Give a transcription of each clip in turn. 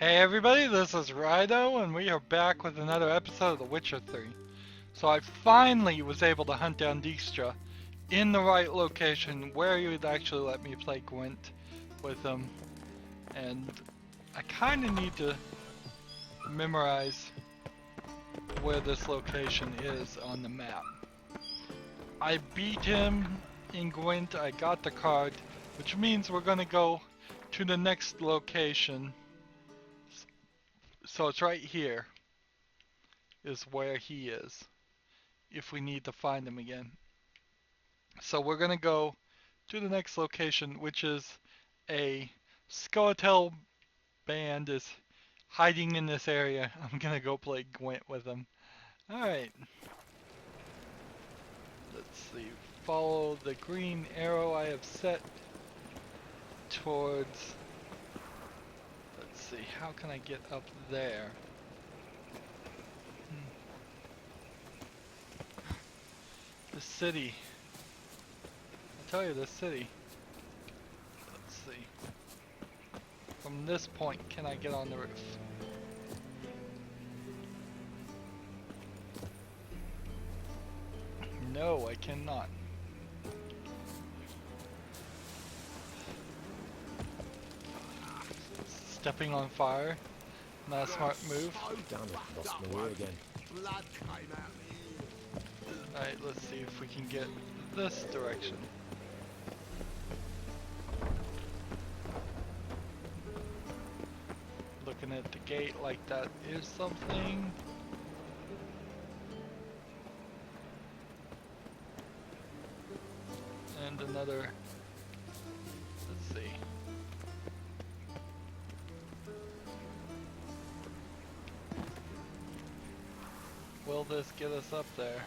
Hey everybody, this is Rydo, and we are back with another episode of The Witcher 3. So I finally was able to hunt down Dijkstra in the right location where he would actually let me play Gwent with him. And I kind of need to memorize where this location is on the map. I beat him in Gwent, I got the card, which means we're going to go to the next location. So it's right here is where he is, if we need to find him again. So we're gonna go to the next location, which is a Scoia'tael band is hiding in this area. I'm gonna go play Gwent with them. Alright. Let's see. Follow the green arrow I have set towards... Let's see, how can I get up there? The city. I tell you, the city. Let's see. From this point, can I get on the roof? No, I cannot. Stepping on fire. Not a smart move. Damn it, lost my way again. Alright, let's see if we can get this direction. Looking at the gate like that is something. And another. Let's see. Will this get us up there?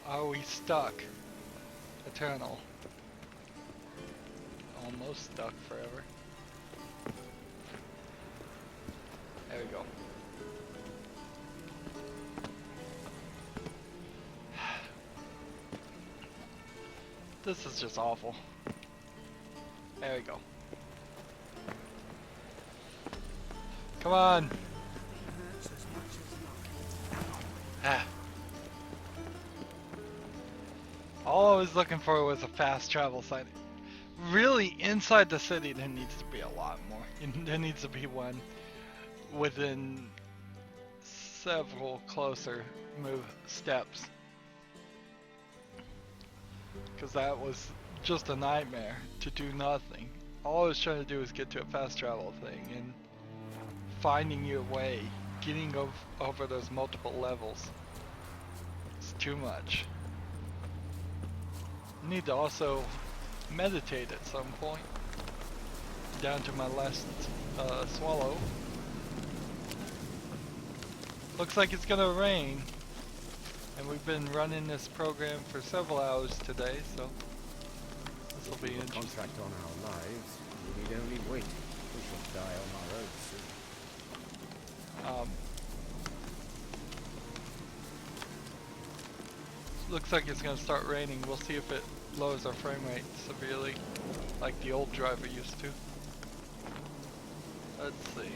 Are we stuck? Eternal. Almost stuck forever. There we go. This is just awful. There we go. Come on! Ah. All I was looking for was a fast travel site. Really, inside the city there needs to be a lot more. There needs to be one within several closer move steps. Because that was just a nightmare to do nothing. All I was trying to do was get to a fast travel thing, and finding your way, getting over those multiple levels, it's too much. I need to also meditate at some point. Down to my last swallow. Looks like it's gonna rain. And we've been running this program for several hours today, so this will be interesting. Contract on our lives, we need only wait. We shall die on our own soon. Looks like it's gonna start raining. We'll see if it lowers our frame rate severely, like the old driver used to. Let's see.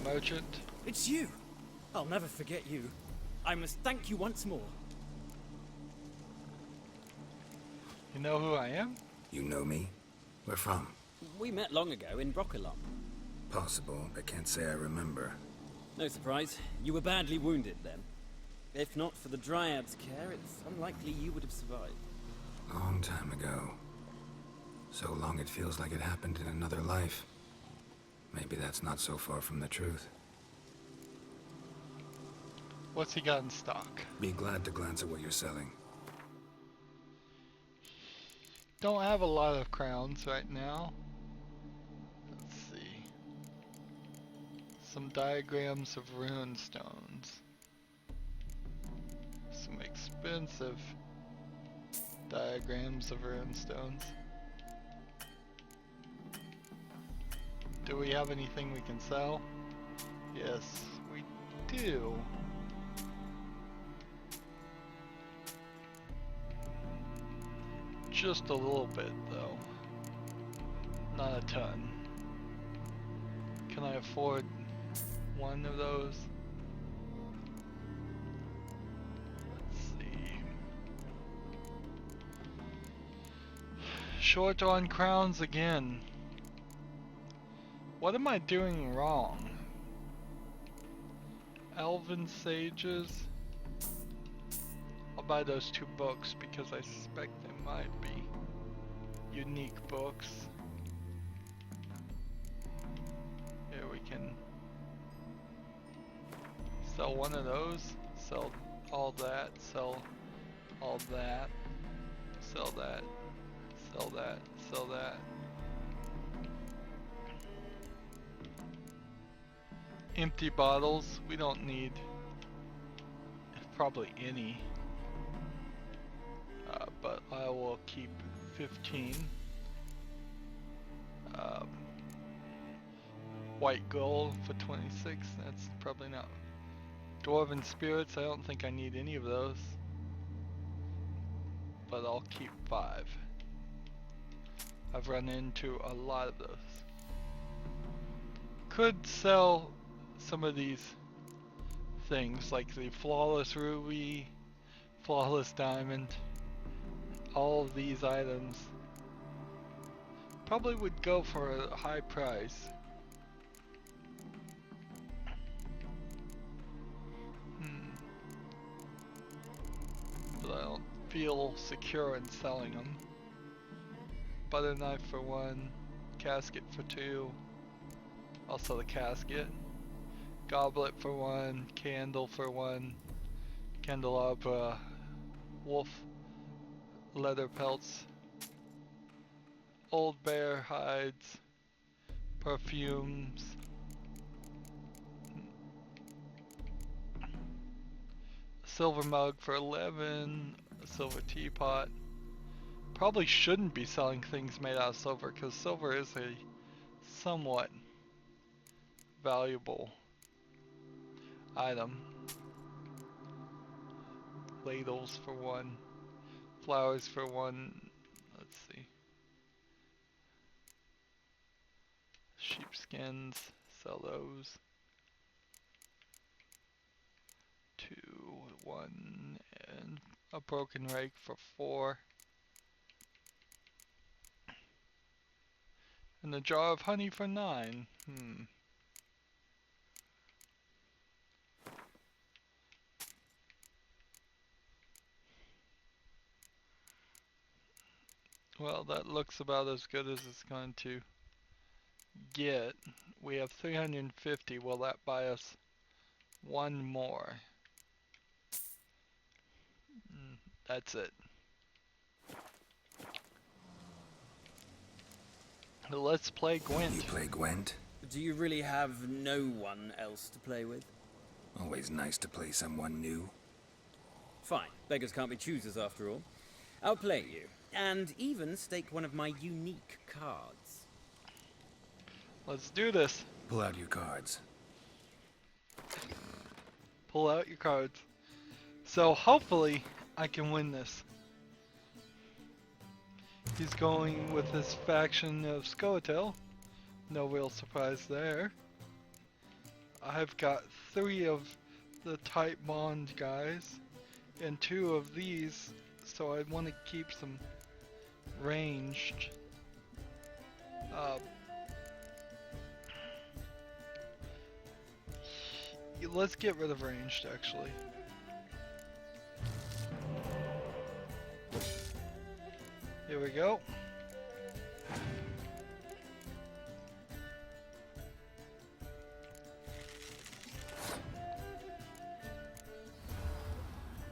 Merchant. It's you! I'll never forget you. I must thank you once more. You know who I am? You know me? Where from? We met long ago in Broccolom. Possible, but can't say I remember. No surprise, you were badly wounded then. If not for the Dryad's care, it's unlikely you would have survived. Long time ago. So long it feels like it happened in another life. Maybe that's not so far from the truth. What's he got in stock? Be glad to glance at what you're selling. Don't have a lot of crowns right now. Let's see. Some diagrams of rune stones. Some expensive diagrams of rune stones. Do we have anything we can sell? Yes, we do. Just a little bit, though. Not a ton. Can I afford one of those? Let's see. Short on crowns again. What am I doing wrong? Elven Sages. I'll buy those 2 books because I suspect they might be unique books. Here we can sell one of those, sell all that, sell all that, sell that, sell that, sell that. Empty bottles, we don't need probably any, but I will keep 15. White gold for 26, that's probably not. Dwarven spirits, I don't think I need any of those, but I'll keep 5. I've run into a lot of those. Could sell some of these things like the flawless ruby, flawless diamond, all of these items probably would go for a high price. But I don't feel secure in selling them. Butter knife for 1, casket for 2, also the casket. Goblet for 1, candle for 1, candelabra, wolf leather pelts, old bear hides, perfumes, silver mug for 11, a silver teapot. Probably shouldn't be selling things made out of silver because silver is a somewhat valuable item. Ladles for 1, flowers for 1, let's see. Sheepskins, sell those. 2, 1, and a broken rake for 4. And a jar of honey for 9. Well, that looks about as good as it's going to get. We have 350. Will that buy us 1 more? That's it. Let's play Gwent. You play Gwent? Do you really have no one else to play with? Always nice to play someone new. Fine, beggars can't be choosers after all. I'll play you, and even stake one of my unique cards. Let's do this. Pull out your cards. Pull out your cards. So hopefully I can win this. He's going with his faction of Scoia'tael. No real surprise there. I've got 3 of the tight bond guys and 2 of these, so I want to keep some ranged. Let's get rid of ranged actually. Here we go.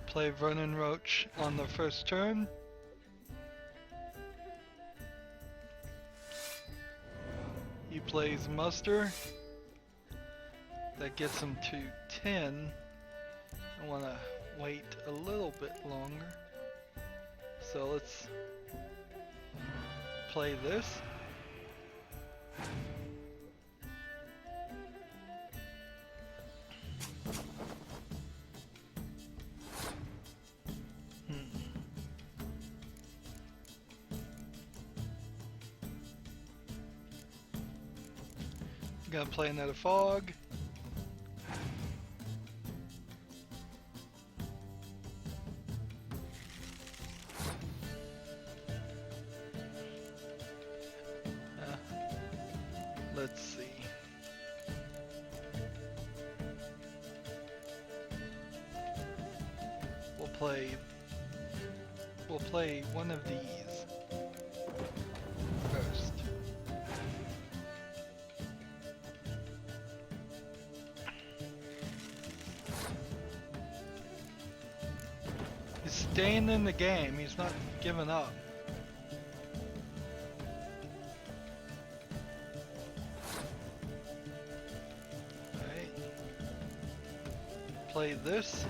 Play Vernon Roach on the first turn. He plays Muster. That gets him to 10. I want to wait a little bit longer. So let's play this. Gonna play another fog. Let's see. We'll play one of these first. He's staying in the game. He's not giving up. Alright. Play this.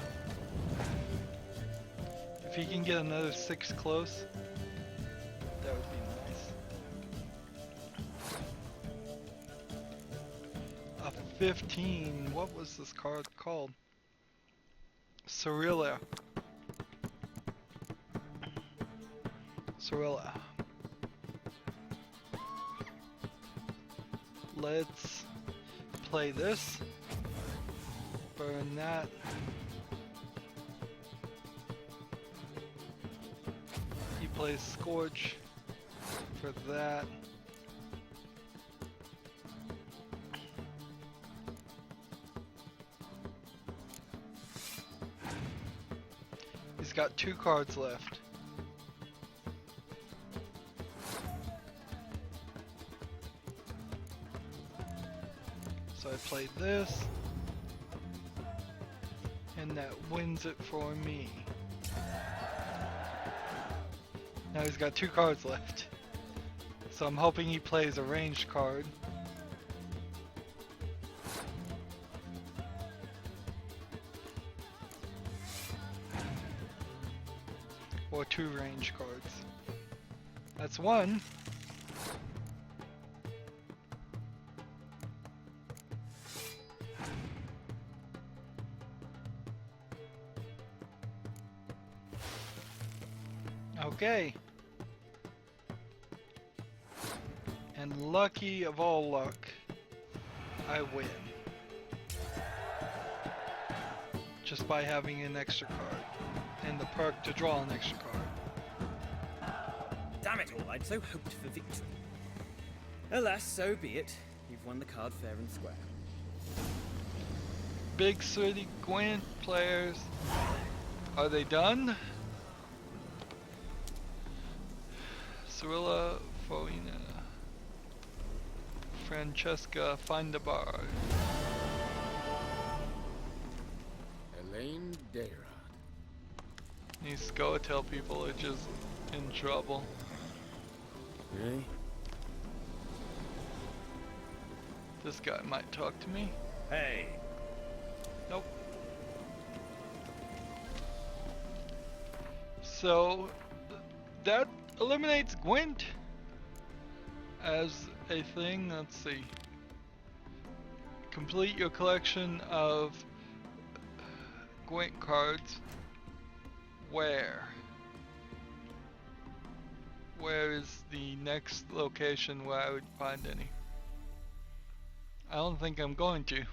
If he can get another 6 close, that would be nice. A 15. What was this card called? Cirilla. Let's play this. Burn that. He plays Scorch for that. He's got 2 cards left. So I played this, and that wins it for me. Now he's got 2 cards left. So I'm hoping he plays a ranged card. Or 2 range cards. That's 1. Okay. And lucky of all luck, I win. Just by having an extra card. And the perk to draw an extra card. Damn it all, I'd so hoped for victory. Alas, so be it. You've won the card fair and square. Big City Gwent players. Are they done? Cirilla, Foina, Francesca, find the bar. Elaine Dayrod. These Scoatel people are just in trouble. Really? This guy might talk to me. Hey! Nope. So, that eliminates Gwent as a thing. Let's see. Complete your collection of Gwent cards. Where? Where is the next location where I would find any? I don't think I'm going to.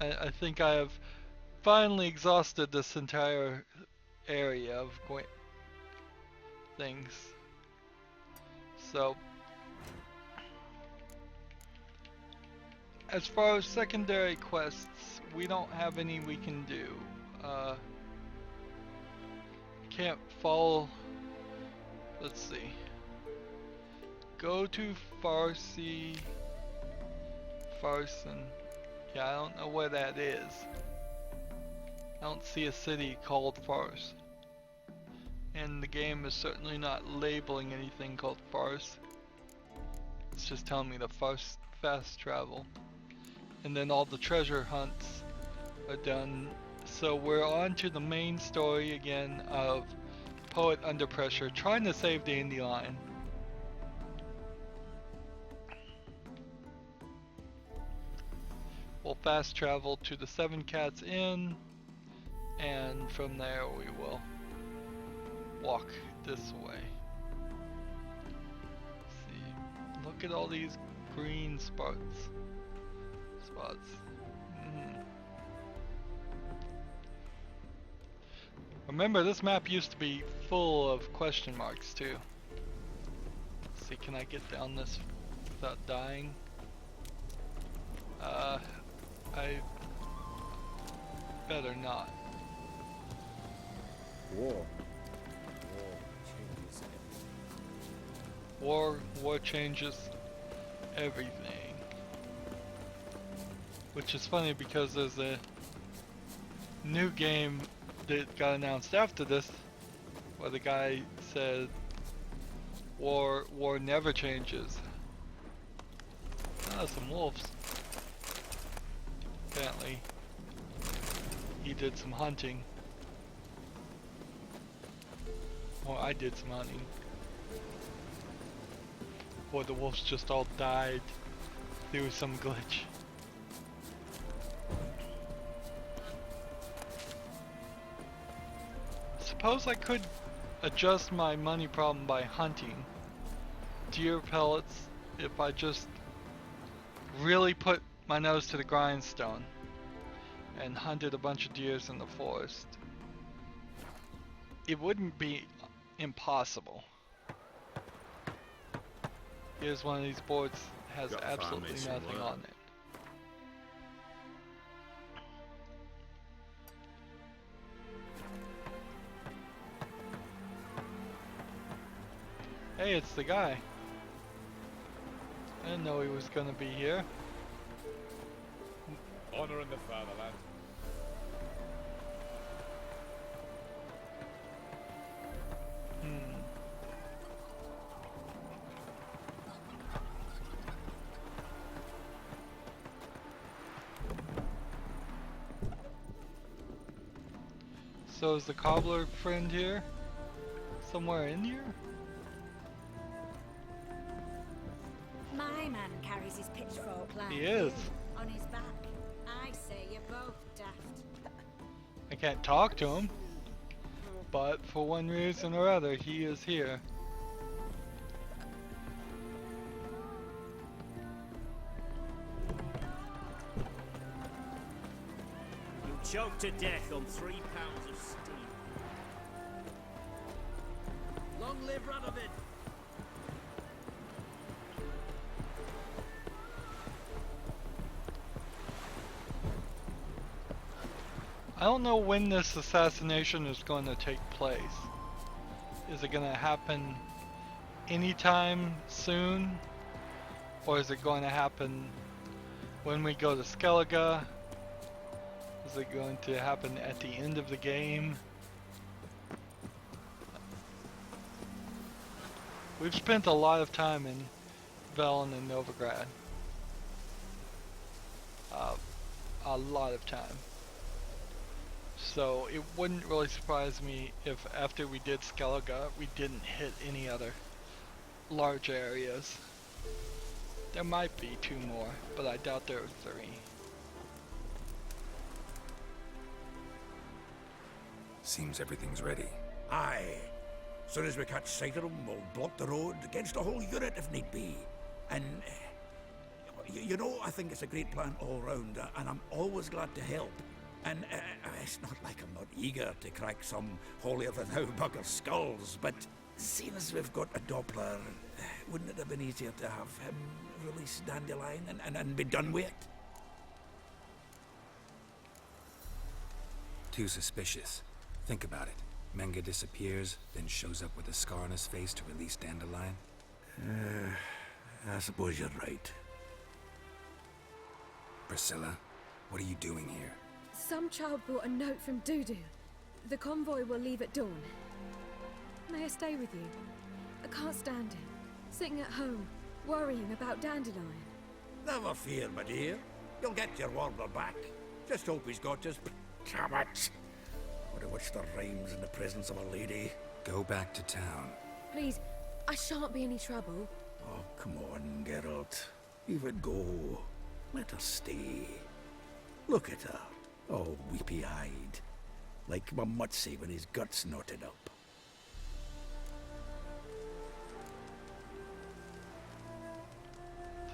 I think I have finally exhausted this entire area of Gwent things. So, as far as secondary quests, we don't have any we can do. Can't follow. Let's see. Go to Farsi. Farson. Yeah, I don't know where that is. I don't see a city called Fars. And the game is certainly not labeling anything called Fars. It's just telling me to fast travel. And then all the treasure hunts are done. So we're on to the main story again of Poet Under Pressure, trying to save Dandelion. We'll fast travel to the Seven Cats Inn, and from there we will walk this way. See, look at all these green spots. Mhm. Remember, this map used to be full of question marks too. Let's see, can I get down this without dying? I better not. War. War changes everything. War changes everything. Which is funny because there's a new game that got announced after this where the guy said war never changes. Ah, some wolves. Apparently he did some hunting. Or I did some hunting. Or the wolves just all died through some glitch. Suppose I could adjust my money problem by hunting deer pellets if I just really put my nose to the grindstone and hunted a bunch of deers in the forest. It wouldn't be impossible. Here's one of these boards has Gotta find absolutely me some nothing wood. on it. Hey, it's the guy. I didn't know he was gonna be here. Honor in the fatherland. Hmm. So is the cobbler friend here? Somewhere in here? My man carries his pitchfork like He is. you on his back. I say you're both daft. I can't talk to him. But for one reason or other, he is here. You choked to death on 3 pounds of steam. Long live Radovid! I don't know when this assassination is going to take place. Is it going to happen anytime soon? Or is it going to happen when we go to Skellige? Is it going to happen at the end of the game? We've spent a lot of time in Velen and Novigrad. A lot of time. So it wouldn't really surprise me if after we did Skellige, we didn't hit any other large areas. There might be 2 more, but I doubt there are 3. Seems everything's ready. Aye. Soon as we catch sight of them, we'll block the road against a whole unit if need be. And, you know, I think it's a great plan all round, and I'm always glad to help. And it's not like I'm not eager to crack some holier-than-thou bugger skulls, but seeing as we've got a Doppler, wouldn't it have been easier to have him release Dandelion and be done with it? Too suspicious. Think about it. Menga disappears, then shows up with a scar on his face to release Dandelion. I suppose you're right. Priscilla, what are you doing here? Some child brought a note from Dudu. The convoy will leave at dawn. May I stay with you? I can't stand it. Sitting at home, worrying about Dandelion. Never fear, my dear. You'll get your warbler back. Just hope he's got his... Damn it! Would have wished the rhymes in the presence of a lady. Go back to town. Please, I shan't be any trouble. Oh, come on, Geralt. Leave it go. Let her stay. Look at her, all weepy-eyed. Like my Mutsy when his guts knotted up.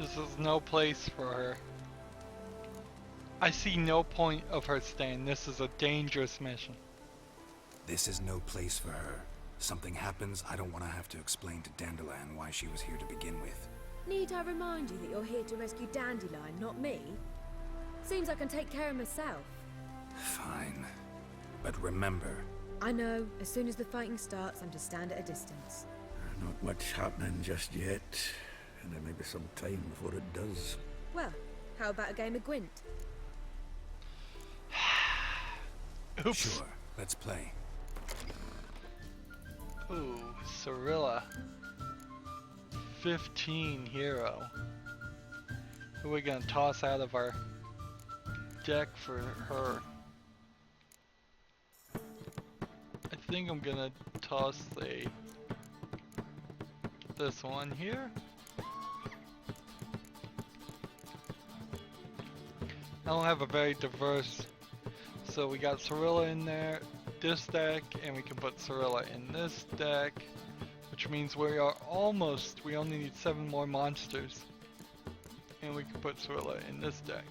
This is no place for her. I see no point of her staying. This is a dangerous mission. This is no place for her. Something happens, I don't want to have to explain to Dandelion why she was here to begin with. Need I remind you that you're here to rescue Dandelion, not me? Seems I can take care of myself. Fine. But remember... I know, as soon as the fighting starts, I'm to stand at a distance. Not much happening just yet, and there may be some time before it does. Well, how about a game of Gwent? Oops. Sure, let's play. Ooh, Cirilla. 15 hero. Who are we gonna toss out of our deck for her? I think I'm gonna toss this one here. I don't have a very diverse, so we got Cirilla in there, this deck, and we can put Cirilla in this deck, which means we only need 7 more monsters, and we can put Cirilla in this deck.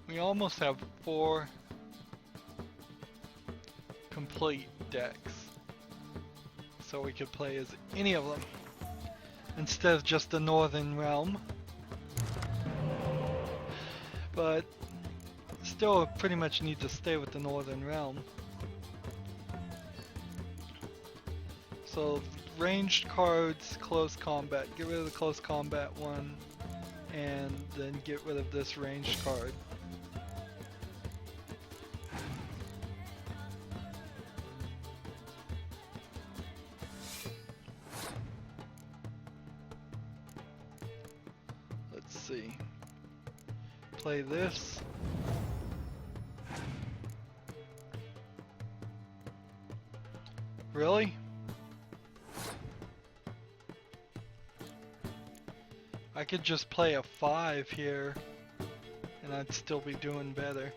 We almost have 4 complete decks, so we could play as any of them instead of just the Northern Realm. But still pretty much need to stay with the Northern Realm. So ranged cards, close combat. Get rid of the close combat one, and then get rid of this ranged card. Let's see. Play this. Really? I could just play a 5 here and I'd still be doing better.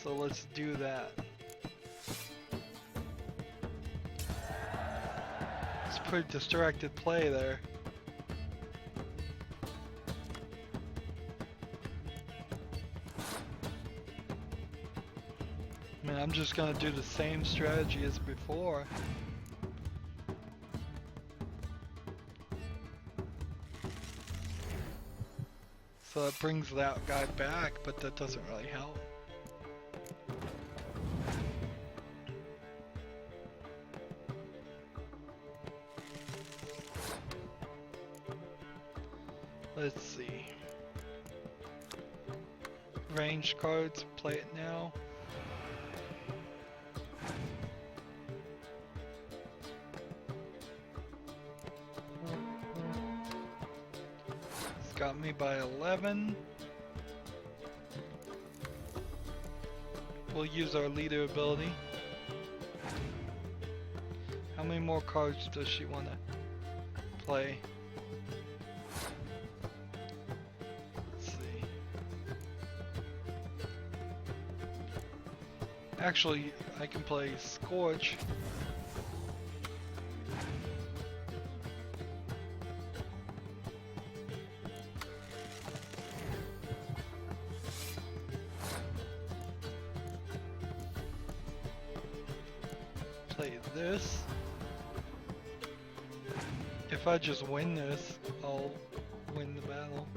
So let's do that. It's a pretty distracted play there. I mean, I'm just gonna do the same strategy as before. So that brings that guy back, but that doesn't really help. Let's see. Ranged cards, play it now. Got me by 11. We'll use our leader ability. How many more cards does she want to play? Let's see. Actually, I can play Scorch. Play this. If I just win this, I'll win the battle.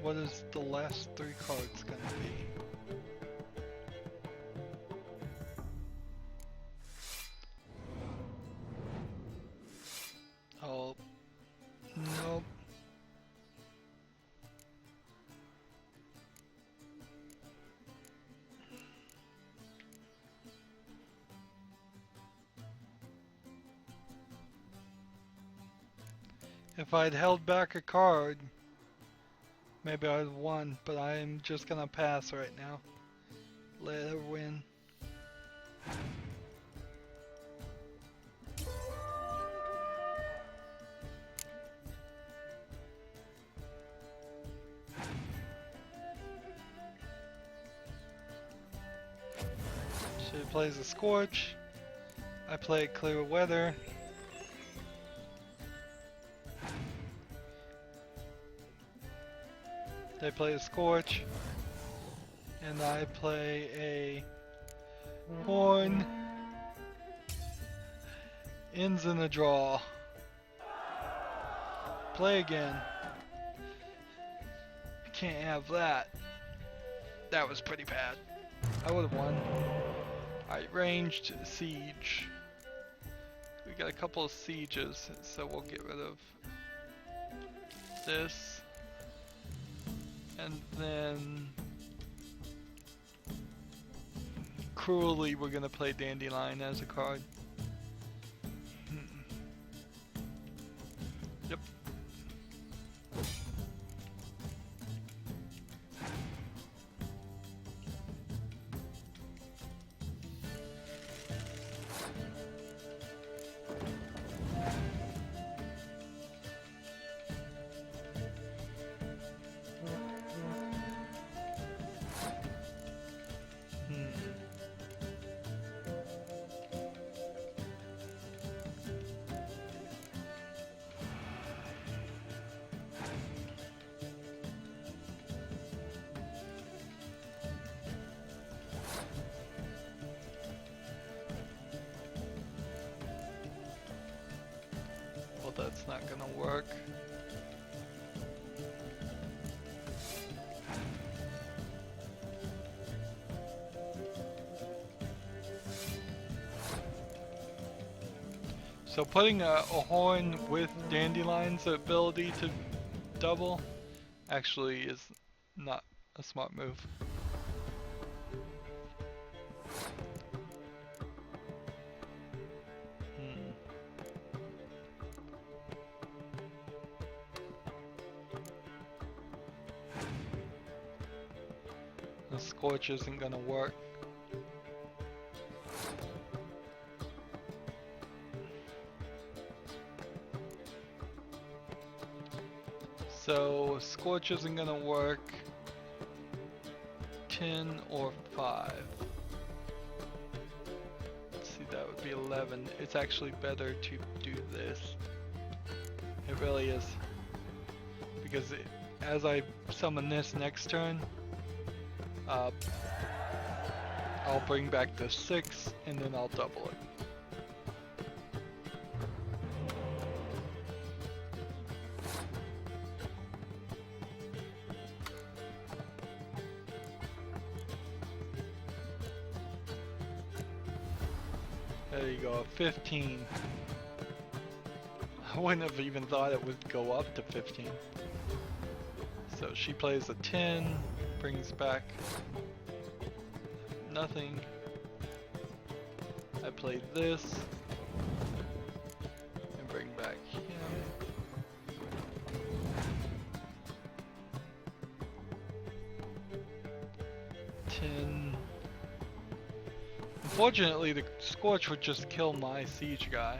What is the last 3 cards gonna be? Oh, nope. If I'd held back a card, maybe I'd won, but I'm just gonna pass right now. Let her win. plays a Scorch. I play Clear Weather. They play a Scorch. And I play a Horn. Ends in a draw. Play again. I can't have that. That was pretty bad. I would have won. Alright, ranged siege. We got a couple of sieges, so we'll get rid of this. And then cruelly we're gonna play Dandelion as a card. Yep. Well, that's not gonna work. So putting a horn with Dandelion's ability to double actually is not a smart move. The Scorch isn't gonna work. So Scorch isn't gonna work. 10 or 5. Let's see, that would be 11. It's actually better to do this. It really is. Because as I summon this next turn, I'll bring back the 6 and then I'll double it. There you go, 15. I wouldn't have even thought it would go up to 15. So she plays a 10, brings back nothing. I play this and bring back him. Unfortunately, the Scorch would just kill my siege guy.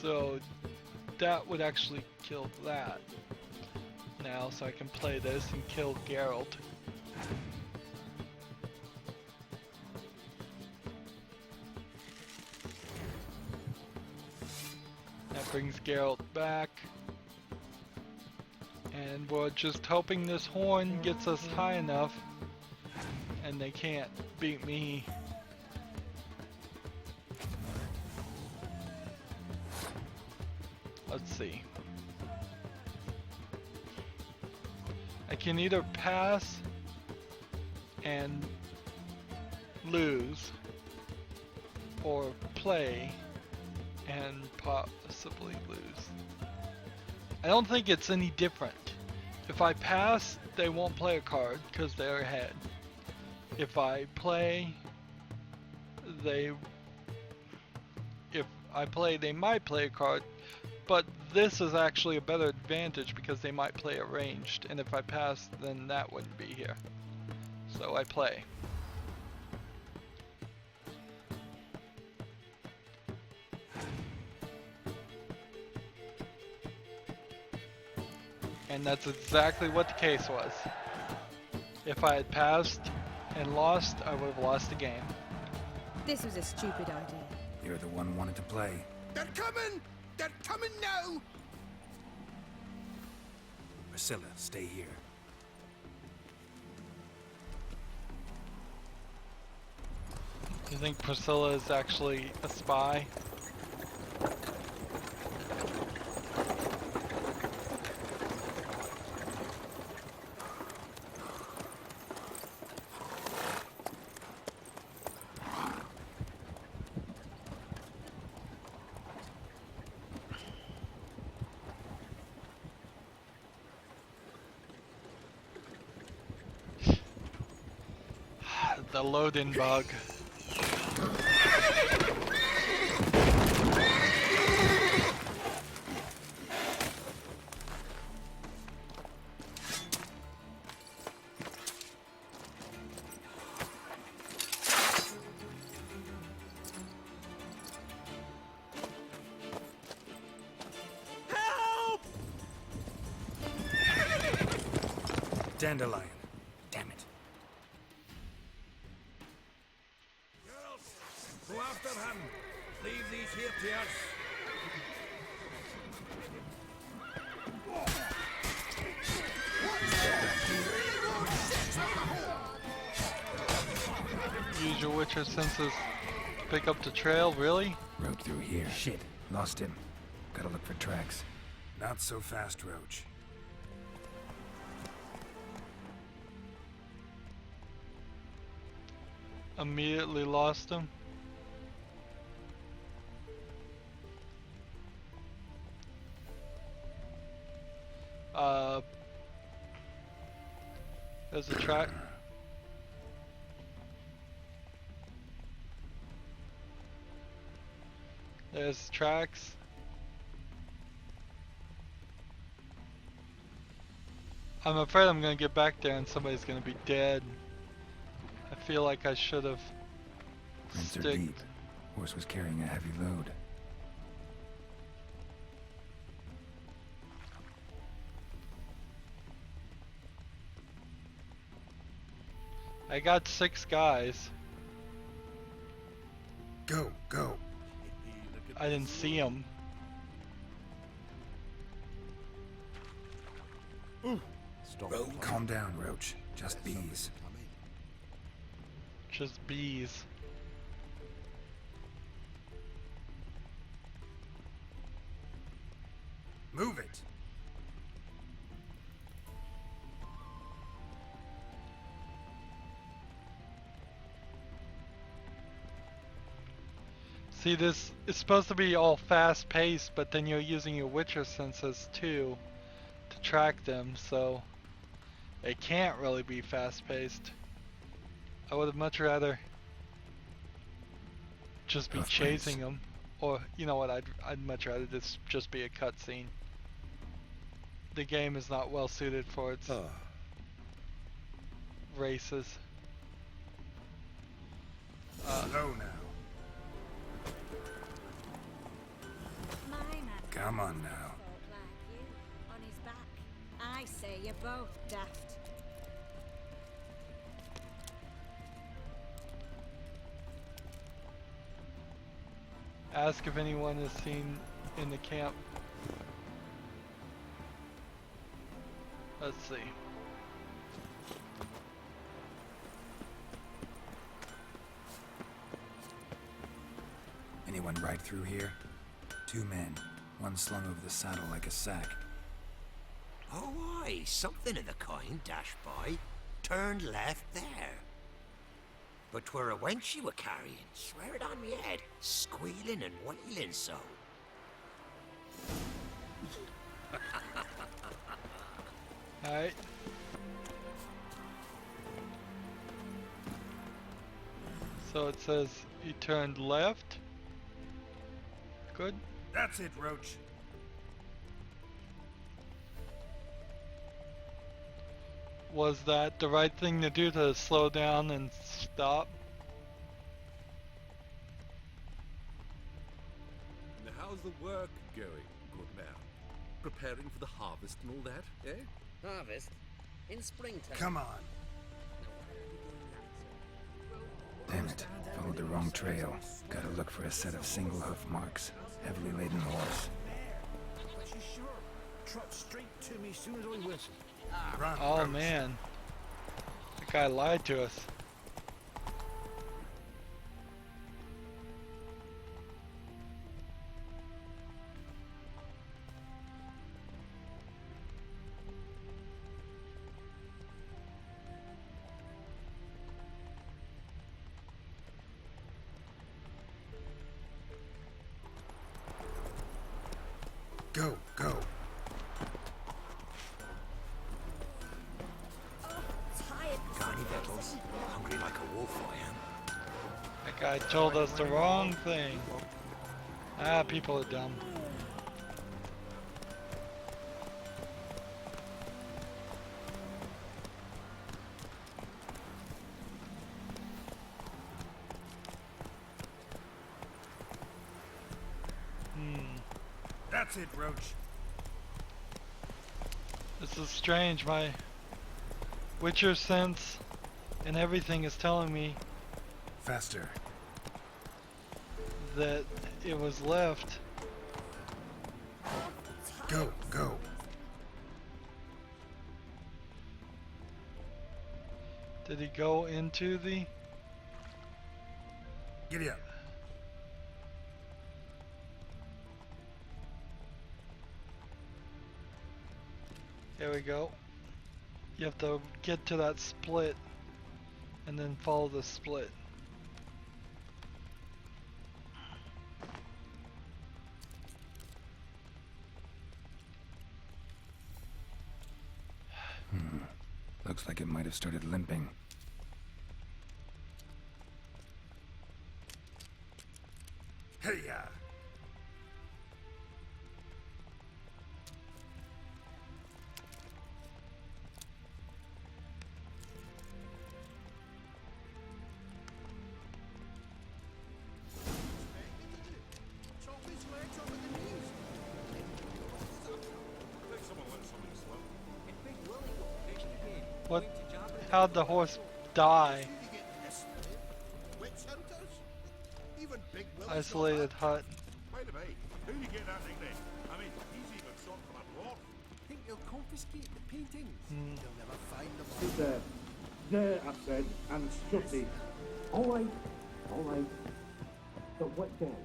So that would actually kill that now, so I can play this and kill Geralt. That brings Geralt back. And we're just hoping this horn gets us high enough and they can't beat me. Let's see. I can either pass and lose, or play and possibly lose. I don't think it's any different. If I pass, they won't play a card because they're ahead. If I play, they might play a card. But this is actually a better advantage because they might play it ranged, and if I pass, then that wouldn't be here. So I play. And that's exactly what the case was. If I had passed and lost, I would have lost the game. This was a stupid idea. You're the one who wanted to play. They're coming! They're coming now! Priscilla, stay here. You think Priscilla is actually a spy? The load-in bug. Dandelion. Damn it. Girls, go after him. Leave these here to us. Use your Witcher senses. Pick up the trail, really? Road through here. Shit. Lost him. Gotta look for tracks. Not so fast, Roach. Immediately lost him. There's a track. There's tracks. I'm afraid I'm gonna get back there and somebody's gonna be dead. I feel like I should have Prints are sticked. deep. Horse was carrying a heavy load. I got 6 guys. Go, go. I didn't see them. Stop. Calm down, Roach. Just bees. Just bees. Move it. See, this is supposed to be all fast paced, but then you're using your Witcher senses too to track them, so it can't really be fast paced. I would have much rather just be Hoof chasing prints. them, or you know what? I'd much rather this just be a cutscene. The game is not well suited for its races. Slow now. My man Come on now. folk like you on his back. I say you're both daft. Ask if anyone is seen in the camp. Let's see. Anyone right through here? 2 men. One slung over the saddle like a sack. Oh, aye, something of the kind dashed by. Turned left there. But 'twere a wench you were carrying, swear it on me head, squealing and wailing so. Alright. So it says he turned left. Good. That's it, Roach. Was that the right thing to do, to slow down and stop? Now, how's the work going, good man? Preparing for the harvest and all that, eh? Harvest? In springtime? Come on. Damn it. Followed the wrong trail. Gotta look for a set of single hoof marks. Heavily laden horse. But you sure? Trot straight to me soon as I whistle. Run, Oh Roach. man. The guy lied to us. Go, go. Got any victuals? Hungry like a wolf, I am. That guy told us the wrong thing. Ah, people are dumb. That's it, Roach. This is strange. My Witcher sense and everything is telling me Faster. that it was left. Go, go. Did he go into the... Giddy up. There we go. You have to get to that split and then follow the split. Looks like it might have started limping. Hey-ya! What? How'd the horse die? Isolated hut. By the way, how do you get that nickname? I mean, he's even shot from a dwarf. Think they'll confiscate the paintings? They'll never find them. Sit there. There, I said, and shut it. All right. All right. But what then?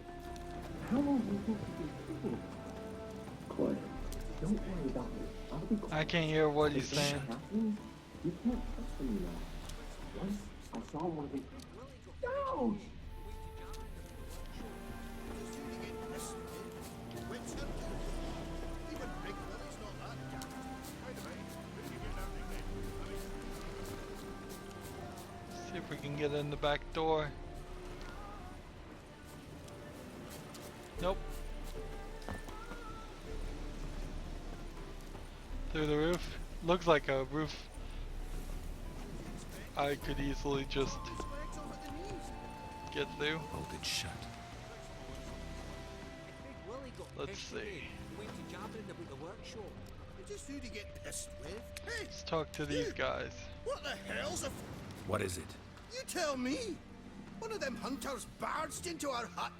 How long do you think you've been thinking about it? Quiet. Don't worry about it. I'll be quiet. I can't hear what he's If saying. that happens, you can't trust me now. Once I saw one of the... Ouch! See if we can get in the back door. Nope. Through the roof. Looks like a roof I could easily just get through. Bolted shut. Let's see. Went to jabbering about the workshop. Just who to get pissed with? Hey, Let's talk to these guys. what the hell's a... What is it? You tell me! One of them hunters barged into our hut,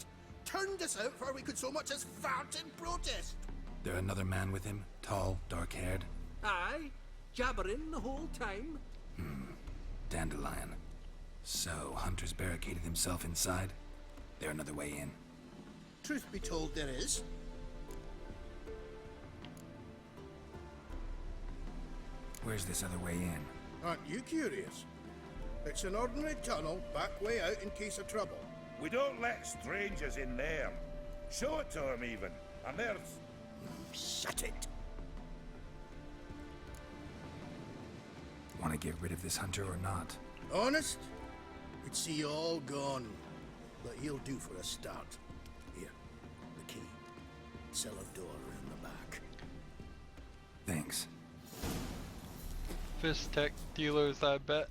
turned us out before we could so much as fart in protest. There another man with him? Tall, dark-haired? Aye, jabbering the whole time. Dandelion. So, Hunter's barricaded himself inside? There another way in? Truth be told, there is. Where's this other way in? Aren't you curious? It's an ordinary tunnel, back way out in case of trouble. We don't let strangers in there. Show it to them even. And there's... Shut it! Want to get rid of this hunter or not? Honest? We'd see you all gone. But he'll do for a start. Here, the key. Cellar door in the back. Thanks. Fist tech dealers, I bet.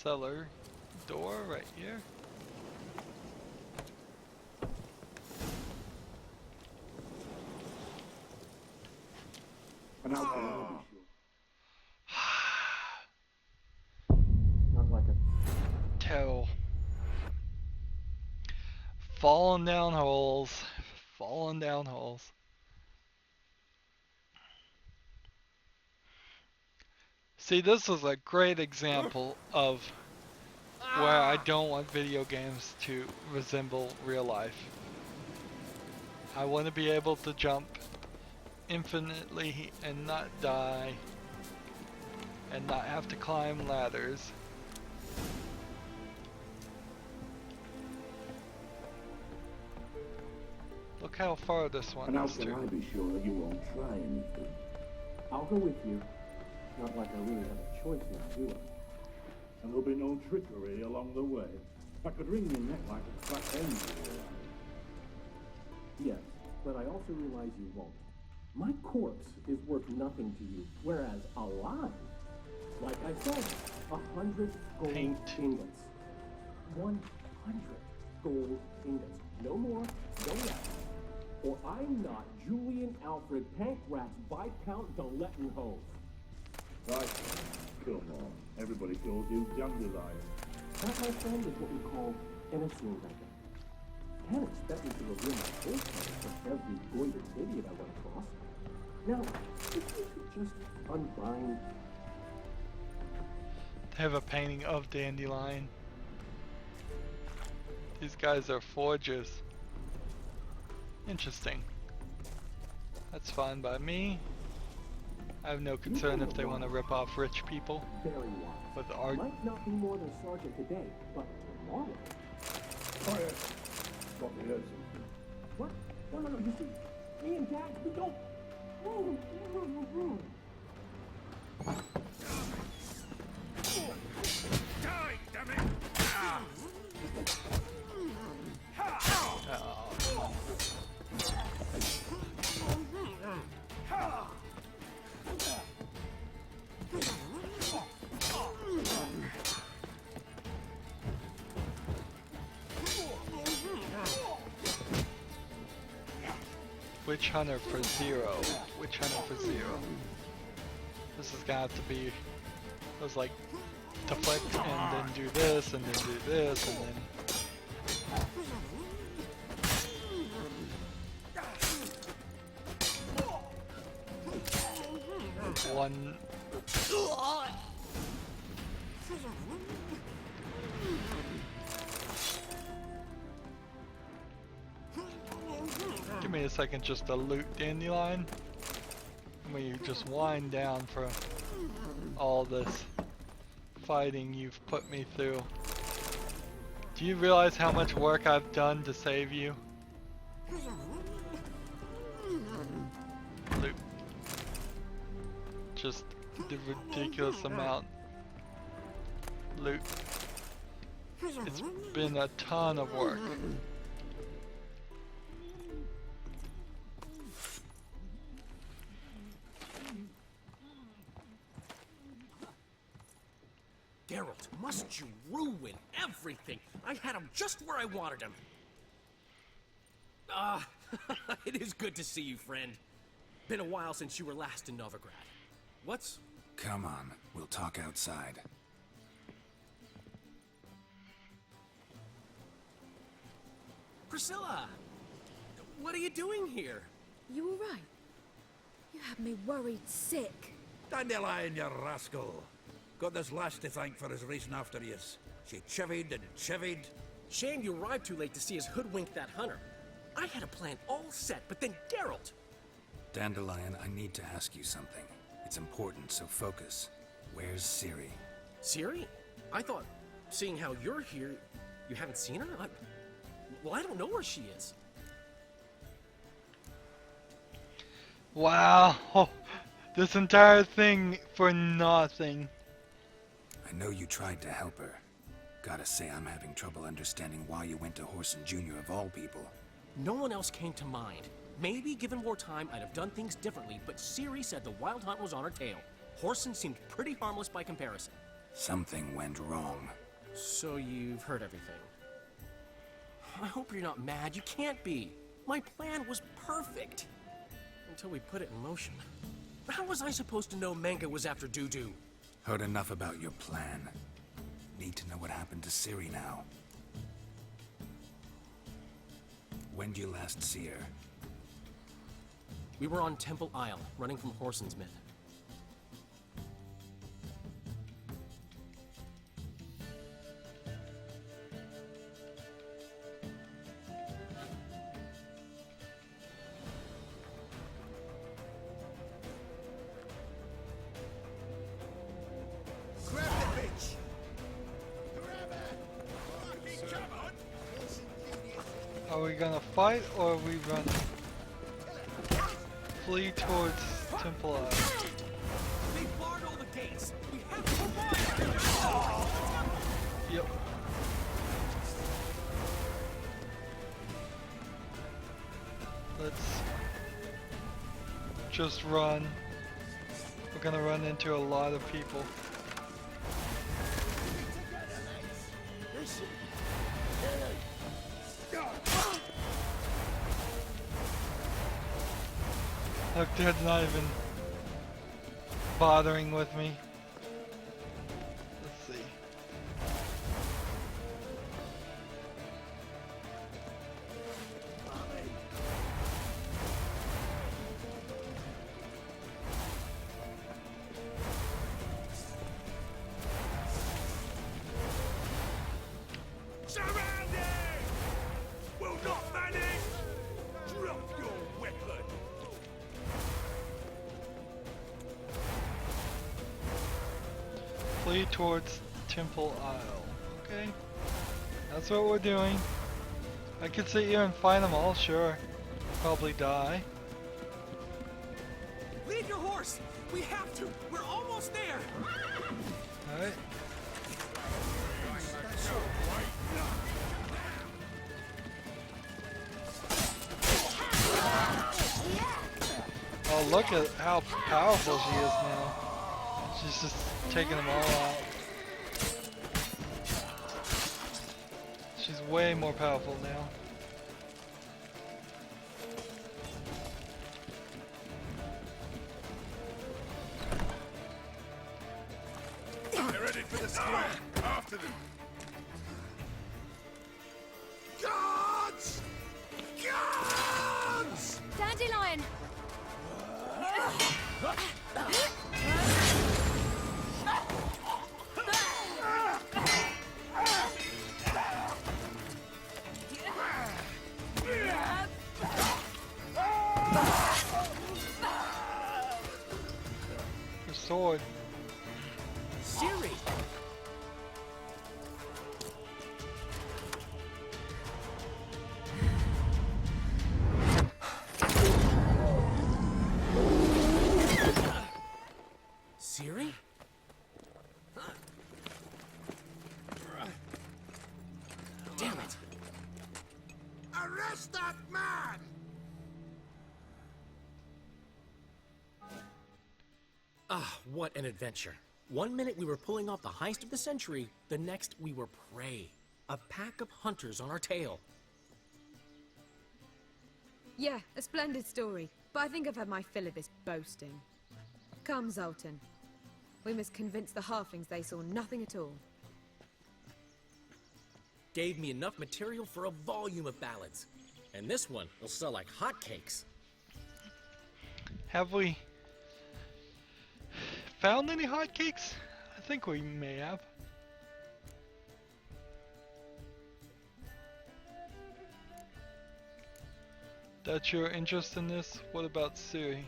cellar door right here. And how can I be sure? Not like a Toe. Falling down holes. Falling down holes. See, this is a great example of where I don't want video games to resemble real life. I want to be able to jump infinitely and not die, and not have to climb ladders. Look how far this one And how is can to. I be sure that you won't try anything? I'll go with you. Not like I really have a choice now, do I? And there'll be no trickery along the way. I could wring your neck like a fat angel. Yes, but I also realize you won't. My corpse is worth nothing to you, whereas alive, like I said, 100 gold ingots. 100 gold ingots. No more, no less. Or I'm not Julian Alfred Pancratz Viscount de Lettenhove. Right, come on. Everybody calls you Dandelion. That, my friend, is what we call innocent identity. Can't expect me to reveal my full colors for every goited idiot I run across. Now, if you could just unbind... They have a painting of Dandelion. These guys are forgers. Interesting. That's fine by me. I have no concern if they want to rip off rich people Very wise. with art. Might not be more than Sergeant today, but tomorrow. Quiet. Thought we heard something. What? No, you see, me and Dad, we don't... Die, damn it! Witch Hunter for 0. Witch Hunter for 0. This is gonna have to be... It was like... deflect and then do this and then do this and then... One... Give me a second just to loot Dandelion. When you just wind down for all this fighting you've put me through. Do you realize how much work I've done to save you? Loot. Just the ridiculous amount. Loot. It's been a ton of work. Geralt, must you ruin everything? I had him just where I wanted him. It is good to see you, friend. Been a while since you were last in Novigrad. What's... Come on, we'll talk outside. Priscilla! What are you doing here? You alright? You had me worried sick. Dandelion, you rascal. Got this lass to thank for his racing after yous. She chivied and chivied. Shame you arrived too late to see us hoodwink that hunter. I had a plan all set, but then Geralt! Dandelion, I need to ask you something. It's important, so focus. Where's Ciri? Ciri? I thought, seeing how you're here, you haven't seen her? Well, I don't know where she is. Wow, this entire thing for nothing. I know you tried to help her. Gotta say, I'm having trouble understanding why you went to Whoreson Jr. of all people. No one else came to mind. Maybe, given more time, I'd have done things differently, but Ciri said the Wild Hunt was on her tail. Whoreson seemed pretty harmless by comparison. Something went wrong. So you've heard everything. I hope you're not mad. You can't be. My plan was perfect. Until we put it in motion. How was I supposed to know Manga was after Dudu? Heard enough about your plan. Need to know what happened to Ciri now. When'd you last see her? We were on Temple Isle, running from Horson's men. Grab the bitch! Grab her! Fucking come on! Are we gonna fight or are we running? Flee towards Temple Isle. They barred all the gates. We have to provide. Yep. Let's just run. We're gonna run into a lot of people. Look, they're not even bothering with me. Let's see. Surrounding! Will not manage! Drop your weapon! Flee towards Temple Isle. Okay. That's what we're doing. I could sit here and find them all, sure. Probably die. Leave your horse. We have to. We're almost there. Alright. Oh, look at how powerful she is now. She's just taking them all out. She's way more powerful now. They're ready for the square. After them. Guards! Guards! Dandelion! Her sword. Ciri. Ciri? Damn it. Arrest that man! Ah, what an adventure. One minute we were pulling off the heist of the century, the next we were prey. A pack of hunters on our tail. Yeah, a splendid story. But I think I've had my fill of this boasting. Come, Zoltan. We must convince the halflings they saw nothing at all. Gave me enough material for a volume of ballads. And this one will sell like hotcakes. Have we found any hotcakes? I think we may have. That's your interest in this? What about Ciri?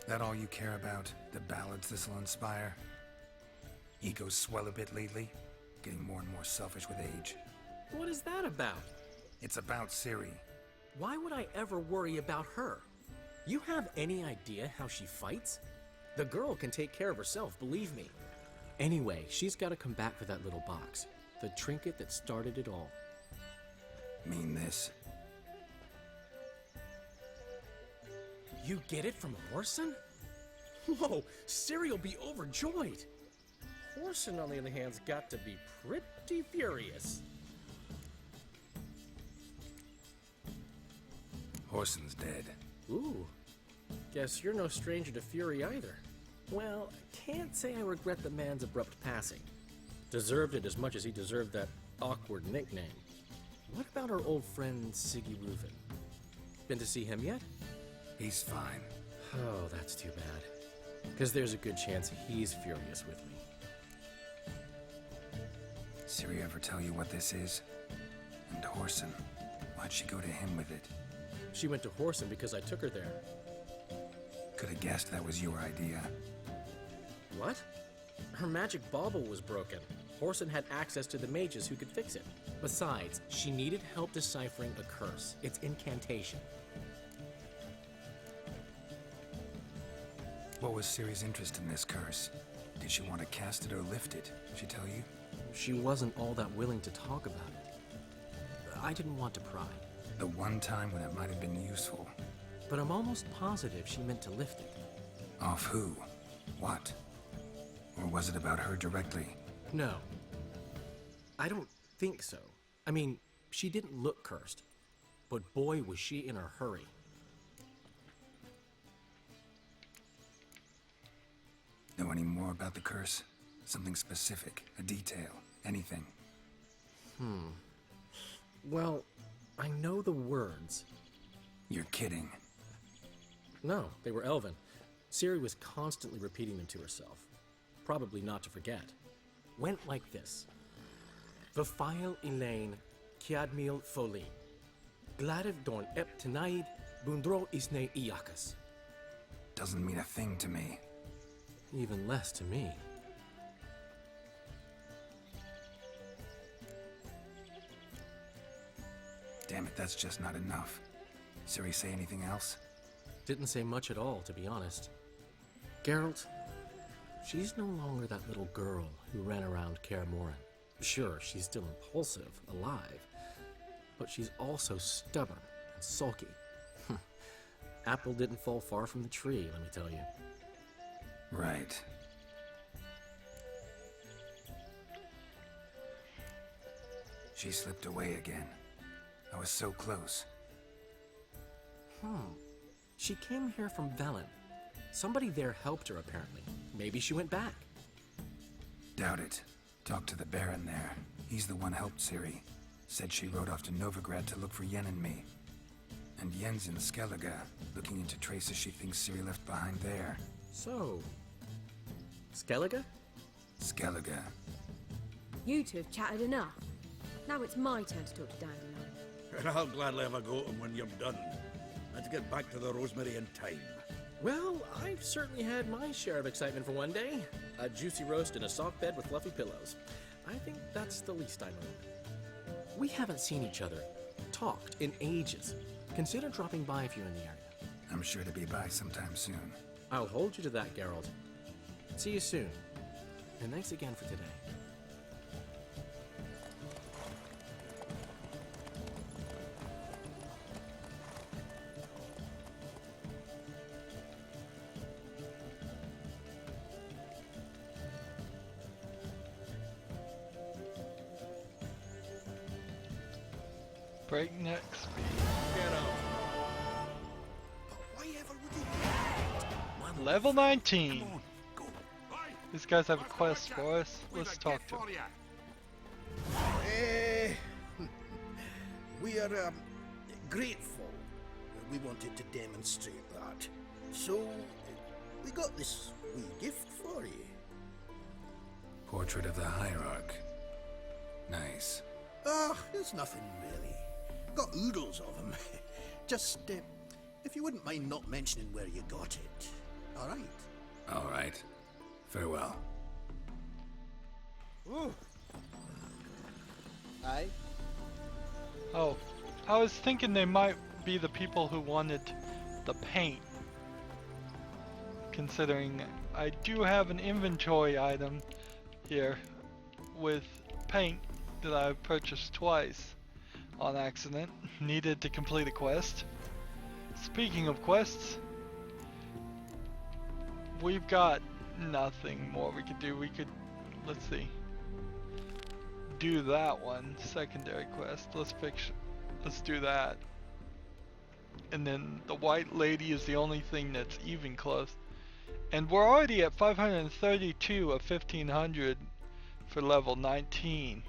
That all you care about? The ballads this'll inspire? Egos swell a bit lately? Getting more and more selfish with age. What is that about? It's about Ciri. Why would I ever worry about her? You have any idea how she fights? The girl can take care of herself, believe me. Anyway, she's got to come back for that little box. The trinket that started it all. Mean this? You get it from Orson? Whoa, Ciri will be overjoyed. Horson, on the other hand's got to be pretty furious. Horson's dead. Ooh. Guess you're no stranger to fury either. Well, can't say I regret the man's abrupt passing. Deserved it as much as he deserved that awkward nickname. What about our old friend Siggy Reuven? Been to see him yet? He's fine. Oh, that's too bad. Because there's a good chance he's furious with me. Ciri ever tell you what this is? And Horson, why'd she go to him with it? She went to Horson because I took her there. Could have guessed that was your idea. What? Her magic bauble was broken. Horson had access to the mages who could fix it. Besides, she needed help deciphering a curse. It's incantation. What was Ciri's interest in this curse? Did she want to cast it or lift it? Did she tell you? She wasn't all that willing to talk about it. I didn't want to pry. The one time when it might have been useful. But I'm almost positive she meant to lift it. Off who? What? Or was it about her directly? No. I don't think so. I mean, she didn't look cursed. But boy, was she in a hurry. Know any more about the curse? Something specific, a detail, anything? Well, I know the words. You're kidding. No, they were Elven. Ciri was constantly repeating them to herself. Probably not to forget. Went like this. Vafile Elaine, Kiadmil Foli. Gladiv Dorn Ep Tenaid, Bundro Isne Iakas. Doesn't mean a thing to me. Even less to me. Damn it, that's just not enough. Ciri say anything else? Didn't say much at all, to be honest. Geralt, she's no longer that little girl who ran around Kaer Morhen. Sure, she's still impulsive, alive, but she's also stubborn and sulky. Apple didn't fall far from the tree, let me tell you. Right. She slipped away again. I was so close. She came here from Velen. Somebody there helped her, apparently. Maybe she went back. Doubt it. Talked to the Baron there. He's the one helped Ciri. Said she rode off to Novigrad to look for Yen and me. And Yen's in Skellige, looking into traces she thinks Ciri left behind there. So, Skellige? Skellige. You two have chatted enough. Now it's my turn to talk to Dandelion. And I'll gladly have a go at him when you're done. Let's get back to the Rosemary in time. Well, I've certainly had my share of excitement for one day. A juicy roast in a soft bed with fluffy pillows. I think that's the least I know. We haven't seen each other, talked in ages. Consider dropping by if you're in the area. I'm sure to be by sometime soon. I'll hold you to that, Geralt. See you soon. And thanks again for today. Breakneck speed. Get out. Why ever would you do that? Level 19. Come on, go. These guys have a quest for us. Let's talk to them. We are grateful. We wanted to demonstrate that. So, we got this wee gift for you. Portrait of the Hierarch. Nice. Ah, it's nothing really. Got oodles of them. Just, if you wouldn't mind not mentioning where you got it. All right. All right. Farewell. Oh. Aye. Oh, I was thinking they might be the people who wanted the paint. Considering I do have an inventory item here with paint that I've purchased twice on accident, needed to complete a quest. Speaking of quests, we've got nothing more we could do. We could let's see. Do that one, secondary quest. Let's do that. And then the White Lady is the only thing that's even close. And we're already at 532 of 1500 for level 19.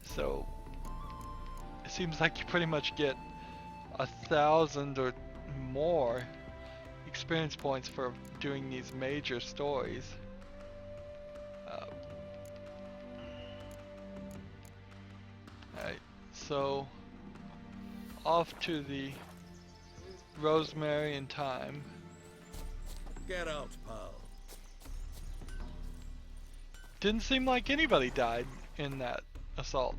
So it seems like you pretty much get 1,000 or more experience points for doing these major stories. Alright, so off to the Rosemary and Thyme. Get out, pal. Didn't seem like anybody died in that assault,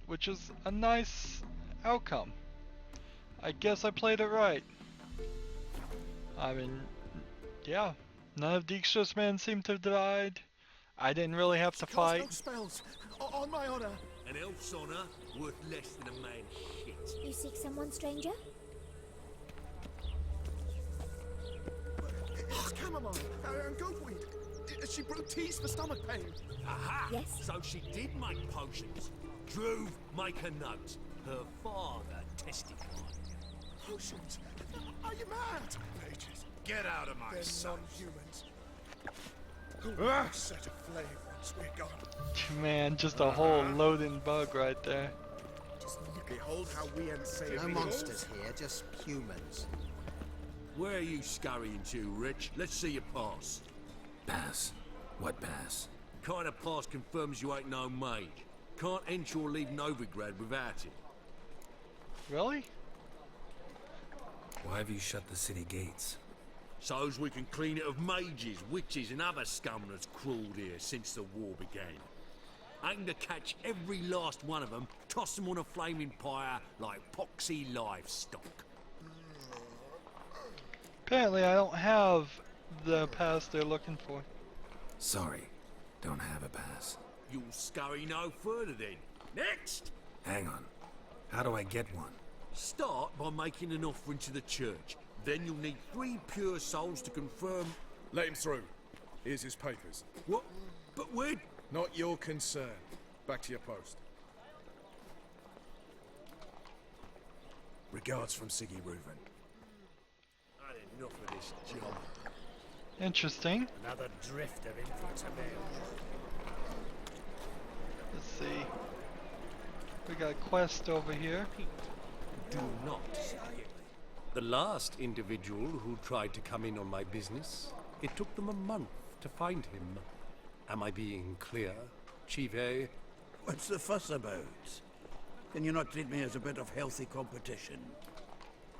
which is a nice outcome. I guess I played it right. I mean, yeah, none of Dijkstra's men seem to have died. I didn't really have to fight. No spells. On my honor. An elf's honor worth less than a man's shit. You seek someone, stranger? Chamomile and goatweed. She brewed teas for stomach pain. Aha! Yes? So she did make potions. Drew, make a note. Her father testified. Potions? Are you mad? Mages. Get out of my They're sight. non-humans. A set of flame once we're gone. Man, just a whole loading bug right there. Just look. Behold how we unsay No monsters here, just humans. Where are you scurrying to, Rich? Let's see your pass. Pass? What pass? Kind of pass confirms you ain't no mage. Can't enter or leave Novigrad without it. Really? Why have you shut the city gates? So's we can clean it of mages, witches and other scum that's crawled here since the war began. Aim to catch every last one of them, toss them on a flaming pyre like poxy livestock. Apparently I don't have the pass they're looking for. Sorry, don't have a pass. You'll scurry no further then. Next! Hang on. How do I get one? Start by making an offering to the church. Then you'll need 3 pure souls to confirm... Let him through. Here's his papers. What? But we're... Not your concern. Back to your post. Regards from Siggy Reuven. I had enough of this job. Interesting. Another drifter in for Tabel. Let's see. We got a quest over here. Do not say it. The last individual who tried to come in on my business, it took them a month to find him. Am I being clear, Chive? What's the fuss about? Can you not treat me as a bit of healthy competition?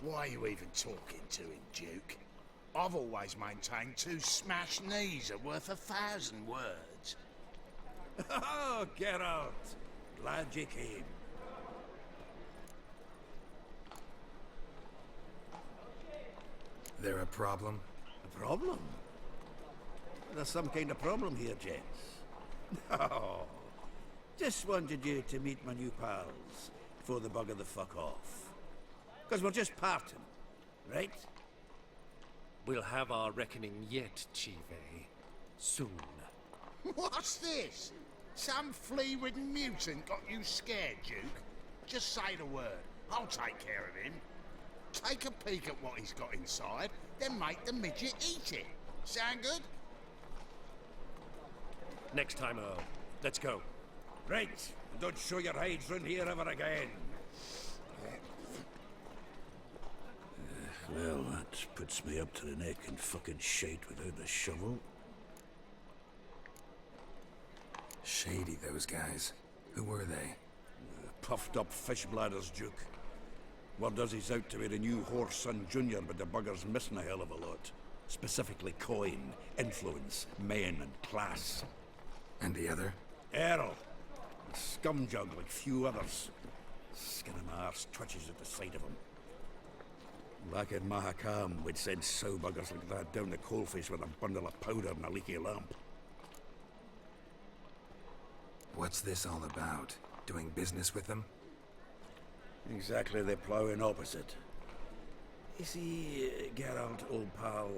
Why are you even talking to him, Duke? I've always maintained 2 smashed knees are worth 1,000 words. Oh, get out! Glad you came. There a problem? A problem? There's some kind of problem here, gents. No. Just wanted you to meet my new pals before they bugger the fuck off. Because we're just parting, right? We'll have our reckoning yet, Chive. Soon. What's this? Some flea-ridden mutant got you scared, Duke? Just say the word. I'll take care of him. Take a peek at what he's got inside, then make the midget eat it. Sound good? Next time, Earl. Let's go. Right. Don't show your hides round here ever again. Well, that puts me up to the neck in fucking shite without a shovel. Shady, those guys. Who were they? Puffed up fish bladders, Duke. Word does he's out to be the new Horse Son Jr., but the bugger's missing a hell of a lot. Specifically coin, influence, men, and class. And the other? Earl. A scumjug like few others. Skin of my arse twitches at the sight of him. Back in Mahakam, we'd send sow buggers like that down the coalface with a bundle of powder and a leaky lamp. What's this all about? Doing business with them? Exactly the ploughing opposite. You see, Geralt, old pal...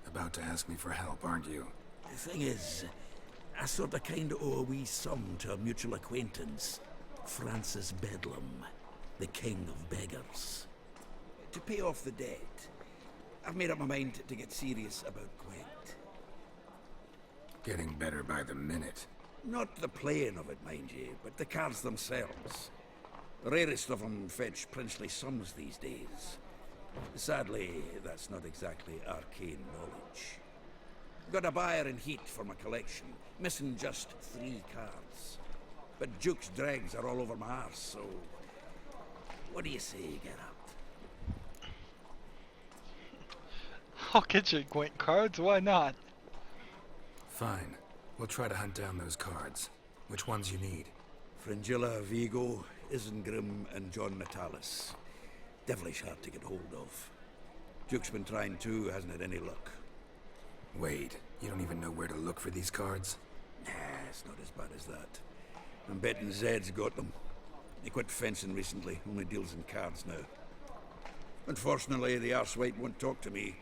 About to ask me for help, aren't you? The thing is, I sort of kind of owe a wee sum to a mutual acquaintance, Francis Bedlam, the king of beggars. To pay off the debt, I've made up my mind to get serious about Gwent. Getting better by the minute. Not the playing of it, mind you, but the cards themselves. The rarest of them fetch princely sums these days. Sadly, that's not exactly arcane knowledge. Got a buyer in heat for my collection, missing just 3 cards. But Duke's dregs are all over my arse, so... What do you say, Geralt? I'll get you Gwent cards, why not? Fine. We'll try to hunt down those cards. Which ones you need? Fringilla, Vigo, Isengrim, and John Natalis. Devilish hard to get hold of. Duke's been trying too, hasn't had any luck. Wait, you don't even know where to look for these cards? Nah, it's not as bad as that. I'm betting Zed's got them. He quit fencing recently, only deals in cards now. Unfortunately, the arsewite won't talk to me.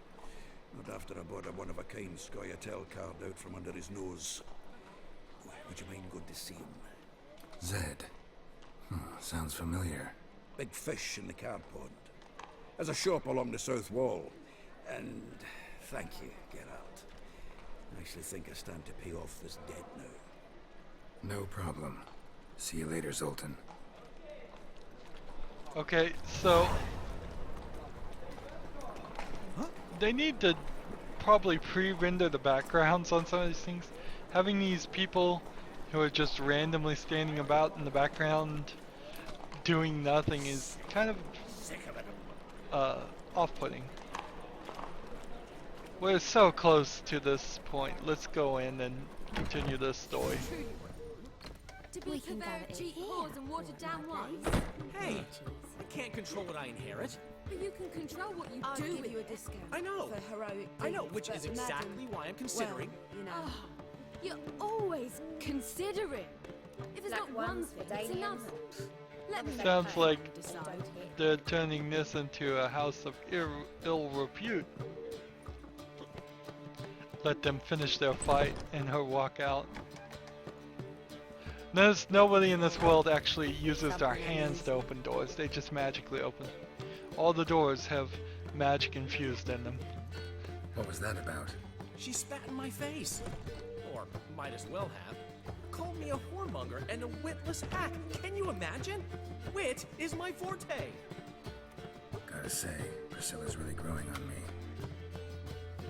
Not after I bought a one-of-a-kind Scoia'tael card out from under his nose. Would you mind going to see him? Zed. Sounds familiar. Big fish in the card pond. There's a shop along the south wall. And thank you, Geralt. I actually think I stand to pay off this debt now. No problem. See you later, Zoltan. Okay, so... They need to probably pre-render the backgrounds on some of these things. Having these people who are just randomly standing about in the background doing nothing is kind of off-putting. We're so close to this point. Let's go in and continue this story. To be prepared cheap whores and watered down wines. Hey, I can't control what I inherit. But you can control what you I'll do give with you a it. discount. I know. For heroic I know, deeds, which but is imagine- exactly why I'm considering. Well, you know. Oh, you're always considering. If it's Black not one ones for thing, it's Damien. another. Let me Sounds like Decide. they're turning this into a house of ill repute. Let them finish their fight and her walk out. Notice nobody in this world actually uses their hands to open doors, they just magically open. All the doors have magic infused in them. What was that about? She spat in my face. Or might as well have. Called me a whoremonger and a witless hack. Can you imagine? Wit is my forte. Gotta say, Priscilla's really growing on me.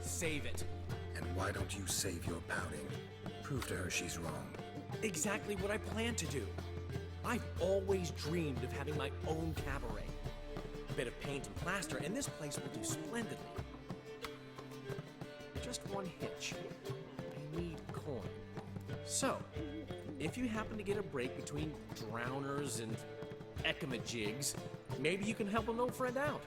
Save it. And why don't you save your pouting? Prove to her she's wrong. Exactly what I plan to do. I've always dreamed of having my own cabaret. A bit of paint and plaster, and this place will do splendidly. Just one hitch. I need coin. So, if you happen to get a break between drowners and ekamajigs, maybe you can help an old friend out.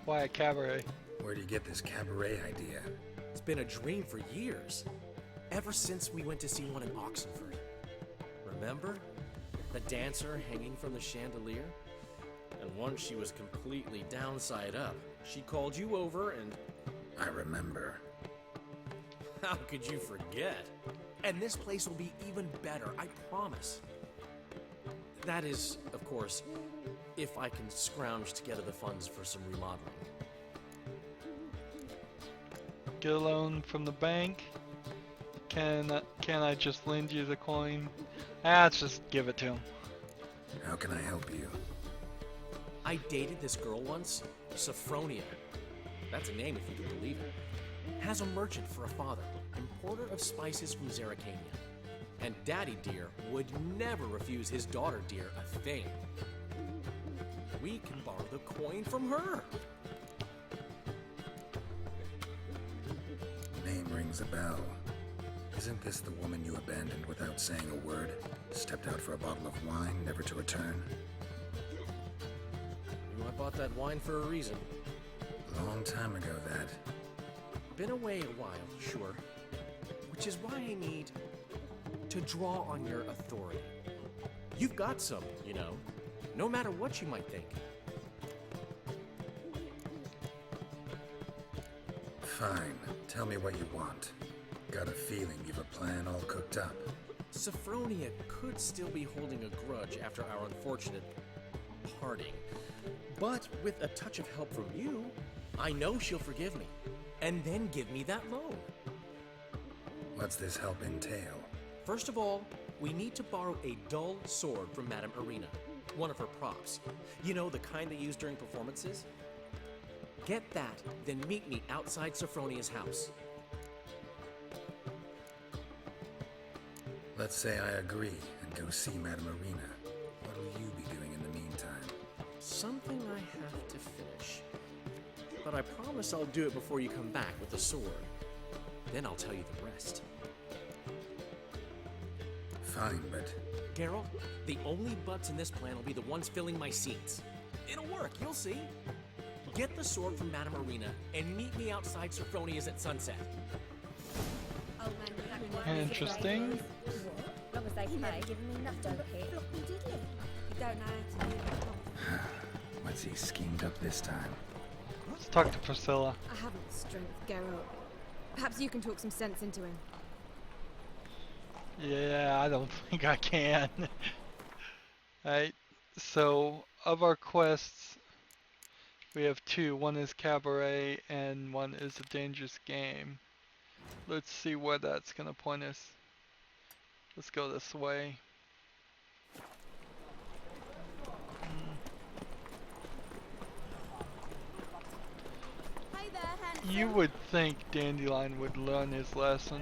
Why a cabaret? Where do you get this cabaret idea? It's been a dream for years. Ever since we went to see one in Oxenford. Remember? The dancer hanging from the chandelier? And once she was completely downside up, she called you over and... I remember. How could you forget? And this place will be even better, I promise. That is, of course, if I can scrounge together the funds for some remodeling. Get a loan from the bank? Can I just lend you the coin? Let's just give it to him. How can I help you? I dated this girl once, Sophronia. That's a name if you can believe it. Has a merchant for a father, importer of spices from Zerrikania. And Daddy Dear would never refuse his daughter Dear a thing. We can borrow the coin from her. Name rings a bell. Isn't this the woman you abandoned without saying a word? Stepped out for a bottle of wine, never to return? You know, I bought that wine for a reason. Long time ago, that. Been away a while, sure. Which is why I need to draw on your authority. You've got some, you know, no matter what you might think. Fine. Tell me what you want. Got a feeling you've a plan all cooked up. Sophronia could still be holding a grudge after our unfortunate parting. But with a touch of help from you, I know she'll forgive me. And then give me that loan. What's this help entail? First of all, we need to borrow a dull sword from Madame Arena. One of her props. You know, the kind they use during performances? Get that, then meet me outside Sophronia's house. Let's say I agree and go see Madame Arena. What'll you be doing in the meantime? Something I have to finish. But I promise I'll do it before you come back with the sword. Then I'll tell you the rest. Fine, but... Geralt, the only butts in this plan will be the ones filling my seats. It'll work, you'll see. Get the sword from Madame Arena and meet me outside Sophronia's at sunset. Interesting. Long as they pay. Giving me enough to hit. Floppy diddly. You don't know how to do it. What's he schemed up this time? Let's talk to Priscilla. I haven't strength, Geralt. Perhaps you can talk some sense into him. Yeah, I don't think I can. Alright, so of our quests, we have two. One is Cabaret and one is a dangerous game. Let's see where that's gonna point us. Let's go this way. Hey there, handsome. You would think Dandelion would learn his lesson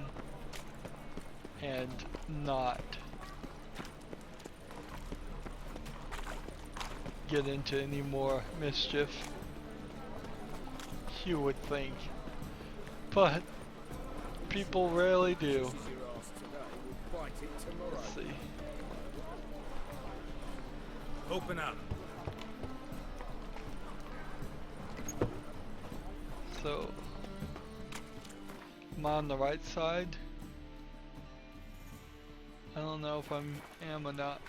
and not get into any more mischief. You would think. But people rarely do. Let's see. Open up. So, am I on the right side? I don't know if I am or not.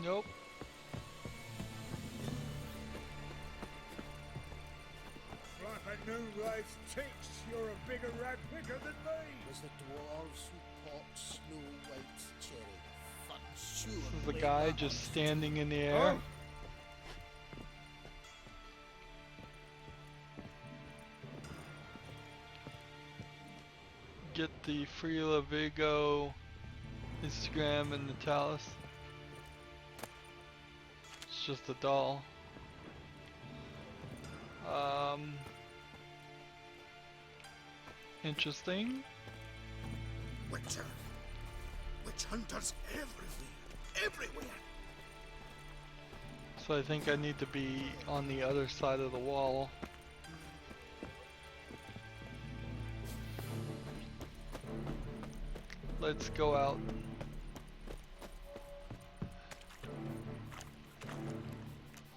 Nope. Like a new life ticks, you're a bigger rat quicker than me. Was the dwarves who popped Snow White's cherry. Fuck sure. This is the guy just standing in the air. Oh. Get the Free Vigo Instagram and Natalis. It's just a doll. Interesting. Witcher. Witch hunters everywhere. So I think I need to be on the other side of the wall. Let's go out.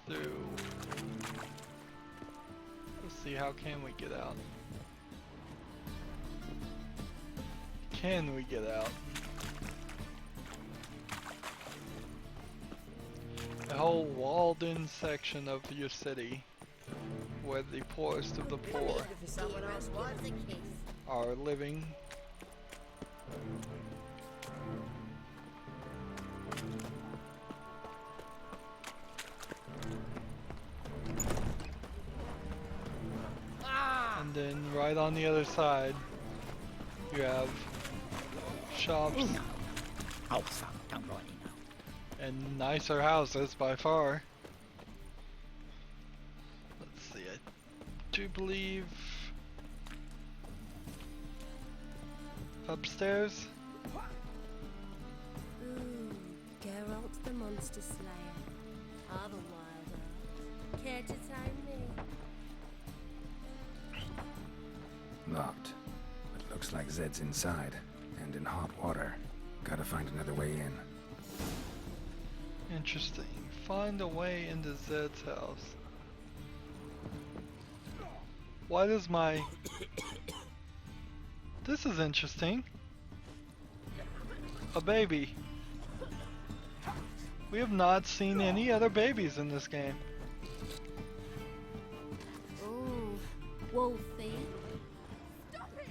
Through. Let's see, how can we get out? Can we get out? The whole walled-in section of your city, where the poorest of the poor are living. And then right on the other side, you have shops and nicer houses by far. Let's see, I do believe upstairs. Ooh, Geralt the Monster Slayer. Have a wilder. Care to time me? Locked. But looks like Zed's inside, and in hot water. Gotta find another way in. Interesting. Find a way into Zed's house. Why does my... This is interesting. A baby. We have not seen any other babies in this game. Ooh, Wolfie. Stop it!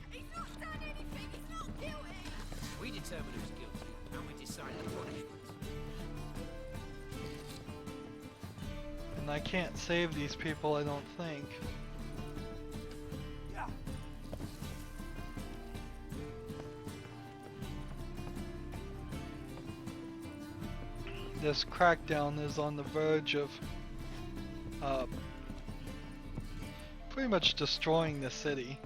He's not done anything. He's not guilty. We determine who's guilty, and we decide the punishment. And I can't save these people, I don't think. This crackdown is on the verge of pretty much destroying the city.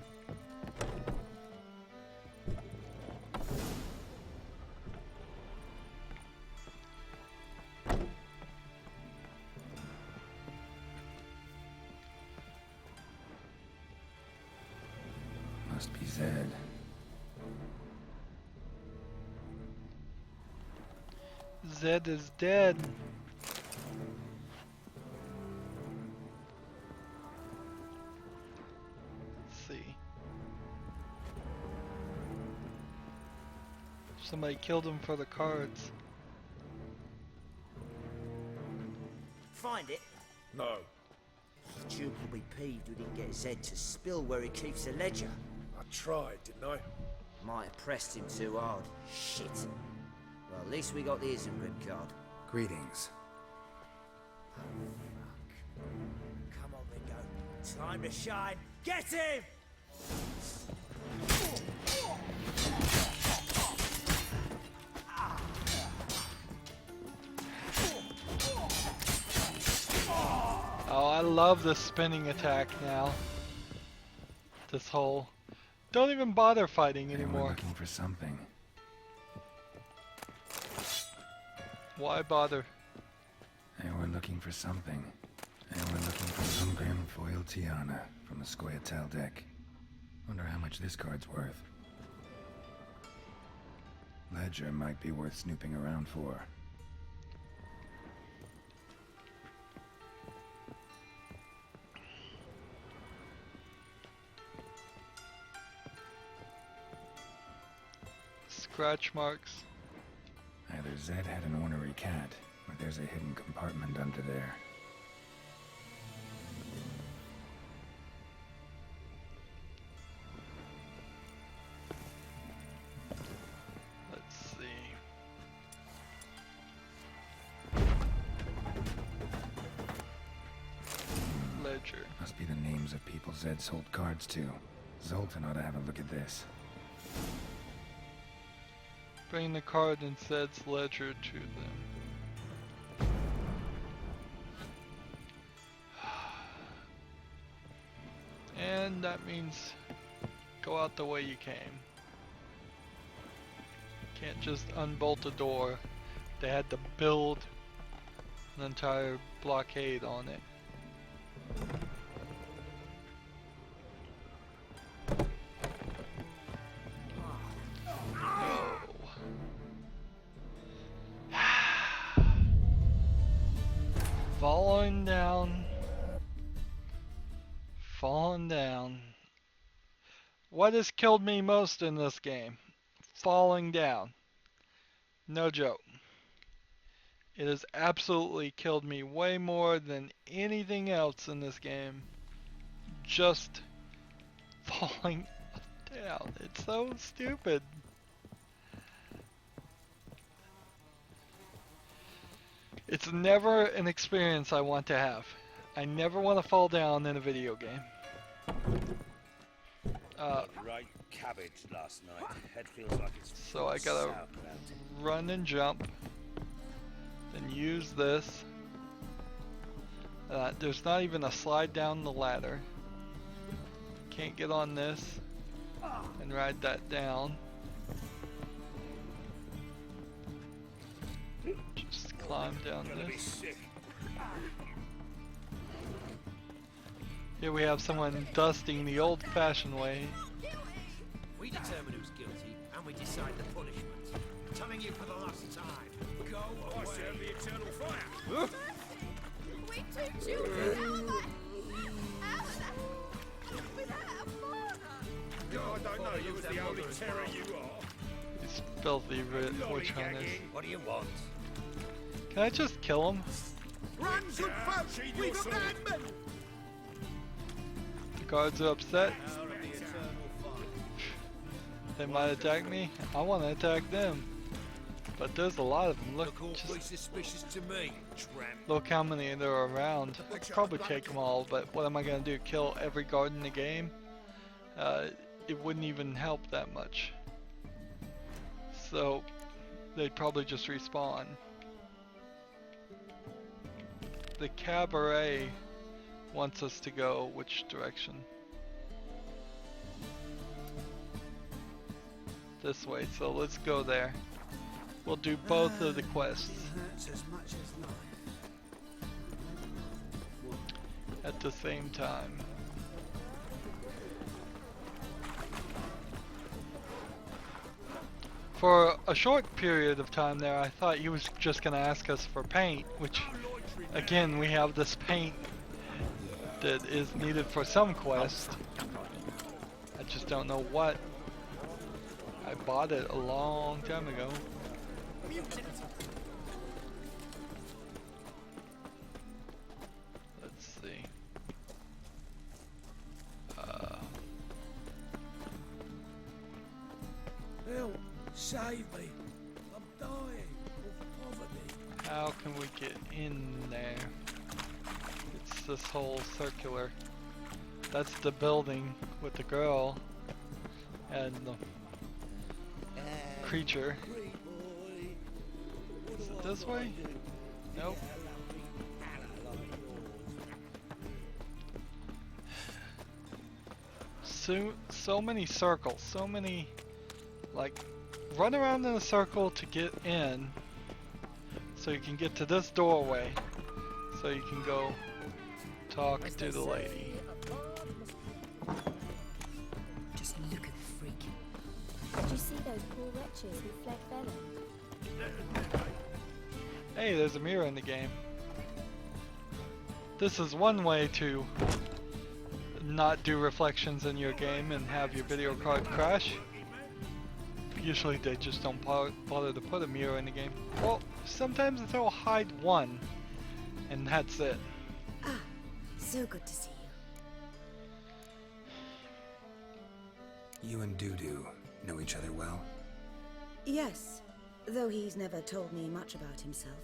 Must be Zed. Zed is dead. Let's see. Somebody killed him for the cards. Find it? No. Duke will be peeved we didn't get Zed to spill where he keeps the ledger. I tried, didn't I? Might have pressed him too hard. Shit. Well, at least we got the isn't grip card. Greetings. Oh, fuck. Come on, Rydo. Time to shine. Get him! Oh, I love the spinning attack now. This whole... Don't even bother fighting They were anymore. looking for something. Why bother? They were looking for something. They were looking for some grim foil Tiana from the Scoia'tael deck. Wonder how much this card's worth. Ledger might be worth snooping around for. Scratch marks. Either Zed had an ornery cat, or there's a hidden compartment under there. Let's see. Ledger. Must be the names of people Zed sold cards to. Zoltan ought to have a look at this. Bring the card and Zed's ledger to them. And that means go out the way you came. Can't just unbolt a door. They had to build an entire blockade on it. Falling down. Falling down. What has killed me most in this game? Falling down. No joke. It has absolutely killed me way more than anything else in this game. Just falling down. It's so stupid. It's never an experience I want to have. I never want to fall down in a video game. Right cabbage last night. Head feels like it's So I gotta run and jump. Then use this. There's not even a slide down the ladder. Can't get on this and ride that down. Just climb down this. Here we have someone dusting the old-fashioned way. We determine who's guilty, and we decide the punishment. Telling you for the last time. Go away. I serve the eternal fire. We two children out of that. Without a father. I don't know, you was the only terror you are. These filthy witch hunters. What do you want? Can I just kill him? Run, good folks! We've abandoned! The guards are upset. They might attack me. I want to attack them. But there's a lot of them. Look, suspicious to me, tramp. look how many there are around. I'd probably take them all, but what am I going to do? Kill every guard in the game? It wouldn't even help that much. So, they'd probably just respawn. The cabaret wants us to go which direction? This way, so let's go there. We'll do both of the quests at the same time. For a short period of time there, I thought he was just going to ask us for paint, which, again, we have this paint that is needed for some quest. I just don't know what. I bought it a long time ago. Let's see. Help! Save me! I'm dying of poverty. How can we get in there? It's this whole circular. That's the building with the girl and the creature. Is it this way? Nope. So many circles, so many, like, run around in a circle to get in, so you can get to this doorway, so you can go talk to the lady. Just look at the freak. Did you see those poor wretches who fled Velen? Hey, there's a mirror in the game. This is one way to not do reflections in your game and have your video card crash. Usually they just don't bother to put a mirror in the game. Well, sometimes they'll hide one, and that's it. Ah, so good to see you. You and Dudu know each other well? Yes, though he's never told me much about himself.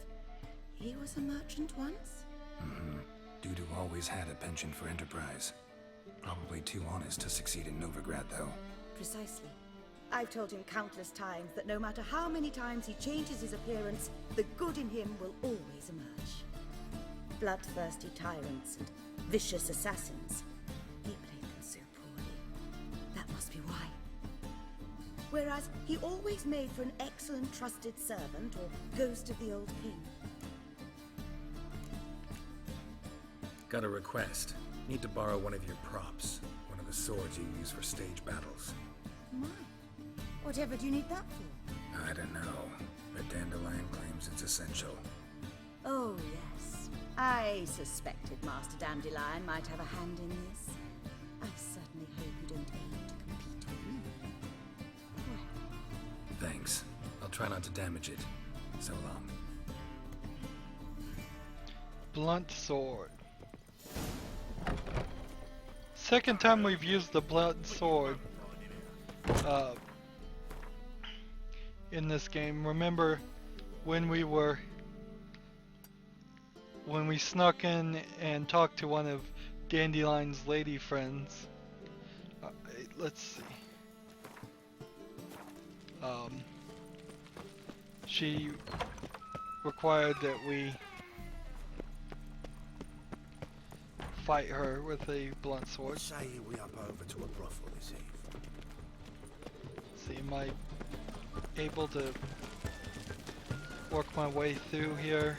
He was a merchant once? Mm-hmm. Dudu always had a penchant for enterprise. Probably too honest to succeed in Novigrad, though. Precisely. I've told him countless times that no matter how many times he changes his appearance, the good in him will always emerge. Bloodthirsty tyrants and vicious assassins. He played them so poorly. That must be why. Whereas he always made for an excellent trusted servant or ghost of the old king. Got a request. Need to borrow one of your props. One of the swords you use for stage battles. My. Whatever do you need that for? I don't know, but Dandelion claims it's essential. Oh, yes. I suspected Master Dandelion might have a hand in this. I certainly hope you don't aim to compete with me. Well. Thanks. I'll try not to damage it. So long. Blunt sword. Second time we've used the blunt sword in this game. Remember when we snuck in and talked to one of Dandelion's lady friends. Let's see. She required that we fight her with a blunt sword. Say we up over to a brothel this eve. See, am I able to work my way through here?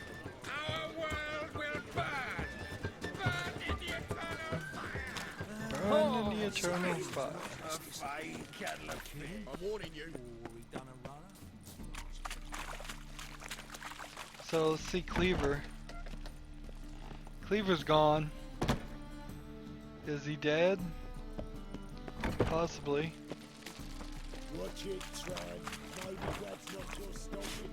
Our world will burn! Burn in the eternal fire. I'm warning you. So let's see Cleaver. Cleaver's gone. Is he dead? Possibly. Watch it, Tran. Maybe that's not your stopping.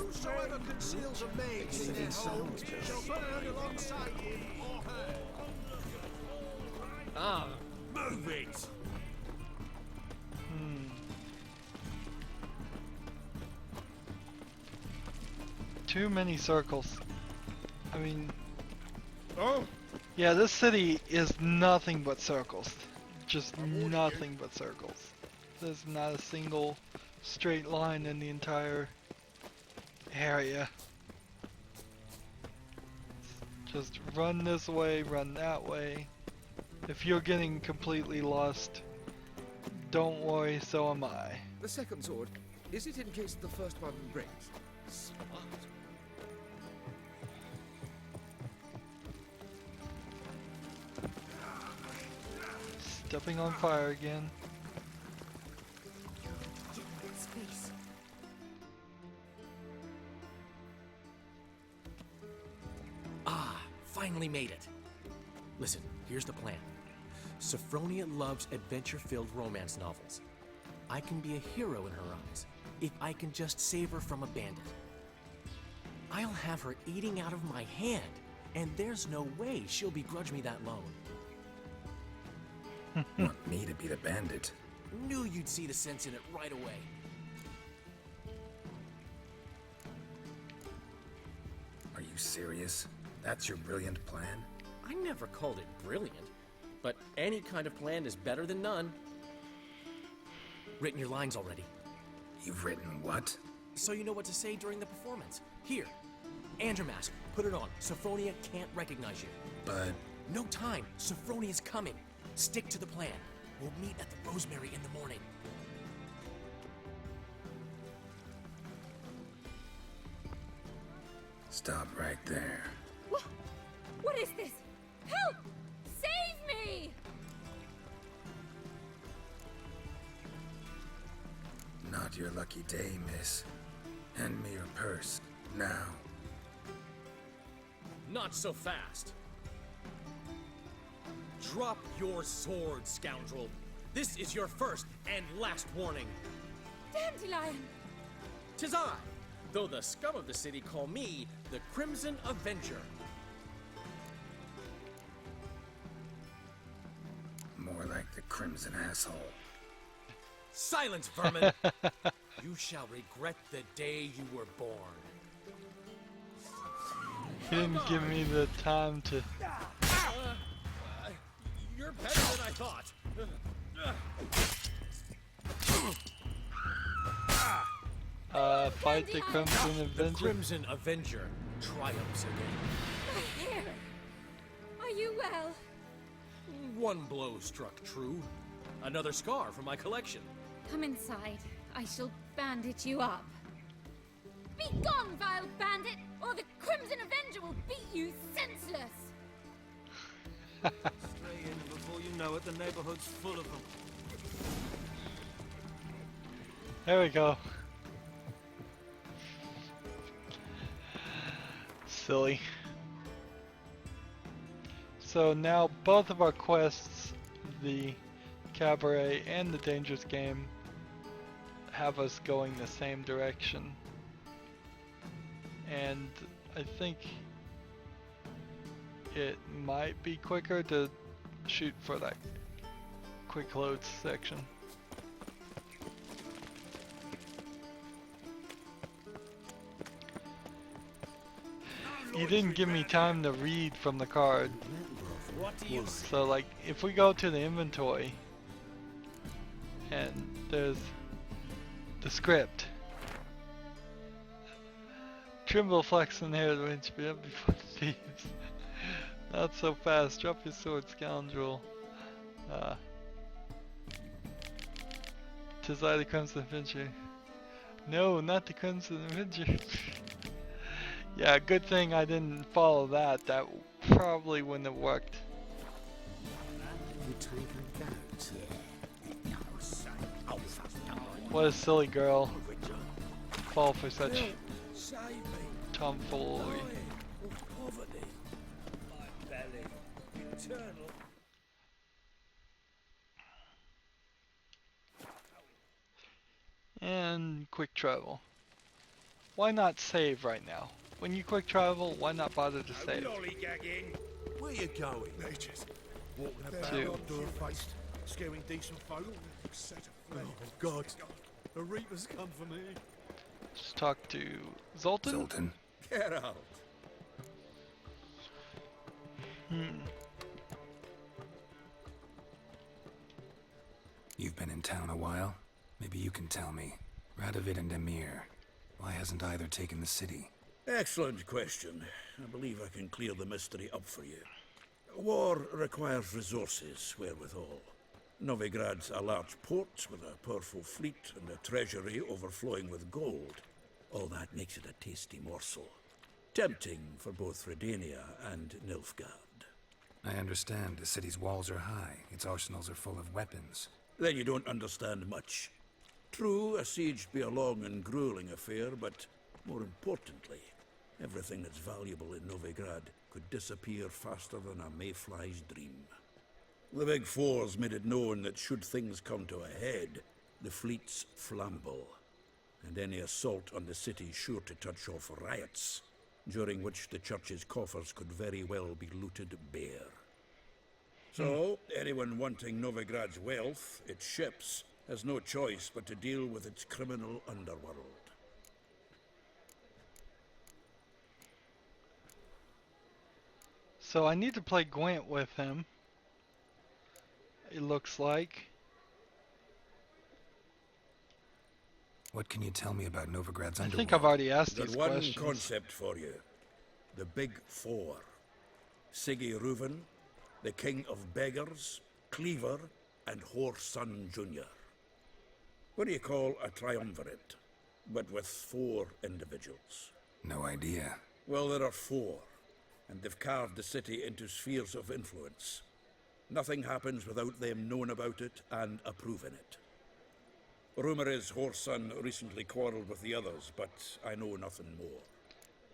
Whosoever conceals a maid in their home shall burn alongside him or her. Ah, move it! Too many circles. I mean, Oh, yeah, this city is nothing but circles. Just nothing but circles. There's not a single straight line in the entire area. Just run this way, run that way. If you're getting completely lost, don't worry, so am I. The second sword, is it in case the first one breaks? Smart. Stepping on fire again. Space. Ah, finally made it. Listen, here's the plan. Sophronia loves adventure-filled romance novels. I can be a hero in her eyes if I can just save her from a bandit. I'll have her eating out of my hand, and there's no way she'll begrudge me that loan. Want me to be the bandit? Knew you'd see the sense in it right away. Are you serious? That's your brilliant plan? I never called it brilliant, but any kind of plan is better than none. Written your lines already. You've written what? So you know what to say during the performance. Here, and your mask. Put it on. Sophronia can't recognize you. But... No time. Sophronia's coming. Stick to the plan. We'll meet at the Rosemary in the morning. Stop right there. What is this? Help! Save me! Not your lucky day, miss. Hand me your purse, now. Not so fast. Drop your sword, scoundrel. This is your first and last warning. Dandelion! 'Tis I, though the scum of the city call me the Crimson Avenger. More like the Crimson Asshole. Silence, vermin! You shall regret the day you were born. He didn't give me the time to... You're better than I thought. Fight the Crimson Avenger. The Crimson Avenger triumphs again. My hair! Are you well? One blow struck true. Another scar from my collection. Come inside. I shall bandage you up. Be gone, vile bandit, or the Crimson Avenger will beat you senseless! Stray in and before you know it, the neighborhood's full of them. There we go. Silly. So now both of our quests, the Cabaret and the Dangerous Game, have us going the same direction. And I think it might be quicker to shoot for that quick loads section. You didn't give me time to read from the card. What do you see? So like if we go to the inventory and there's the script. Trimble flex and hair to inch be up before the thieves. Not so fast. Drop your sword, scoundrel. 'Tis I the Crimson Avenger. No, not the Crimson Avenger. Yeah, good thing I didn't follow that. That probably wouldn't have worked. What a silly girl. Fall for such tomfoolery. And quick travel. why not save right now? When you quick travel, why not bother to save? Lollygagging. Where you going? Mages. Walking about To- not door-faced, scaring decent folk. Oh, God. The Reapers come for me. Just talk to Zoltan? Zoltan? Get out. You've been in town a while. Maybe you can tell me. Radovid and Emir. Why hasn't either taken the city? Excellent question. I believe I can clear the mystery up for you. War requires resources, wherewithal. Novigrad's a large port with a powerful fleet and a treasury overflowing with gold. All that makes it a tasty morsel. Tempting for both Redania and Nilfgaard. I understand the city's walls are high. Its arsenals are full of weapons. Then you don't understand much. True, a siege be a long and grueling affair, but more importantly, everything that's valuable in Novigrad could disappear faster than a mayfly's dream. The Big Four's made it known that should things come to a head, the fleet's flammable, and any assault on the city's sure to touch off riots, during which the church's coffers could very well be looted bare. So, anyone wanting Novigrad's wealth, its ships, has no choice but to deal with its criminal underworld. So I need to play Gwent with him. It looks like. What can you tell me about Novigrad's I underworld? think I've already asked Got these one questions. concept for you. The Big Four. Siggy Reuven, the King of Beggars, Cleaver, and Whoreson Jr. What do you call a triumvirate, but with 4 individuals? No idea. Well, there are 4, and they've carved the city into spheres of influence. Nothing happens without them knowing about it and approving it. Rumor is Whoreson recently quarreled with the others, but I know nothing more.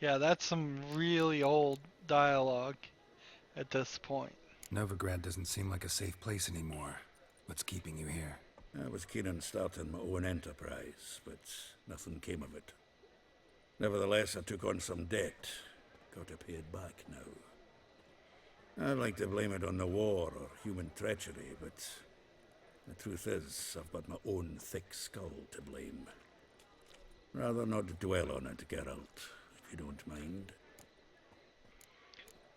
Yeah, that's some really old dialogue at this point. Novigrad doesn't seem like a safe place anymore. What's keeping you here? I was keen on starting my own enterprise, but nothing came of it. Nevertheless, I took on some debt. Got to pay it back now. I'd like to blame it on the war or human treachery, but the truth is, I've got my own thick skull to blame. Rather not dwell on it, Geralt, if you don't mind.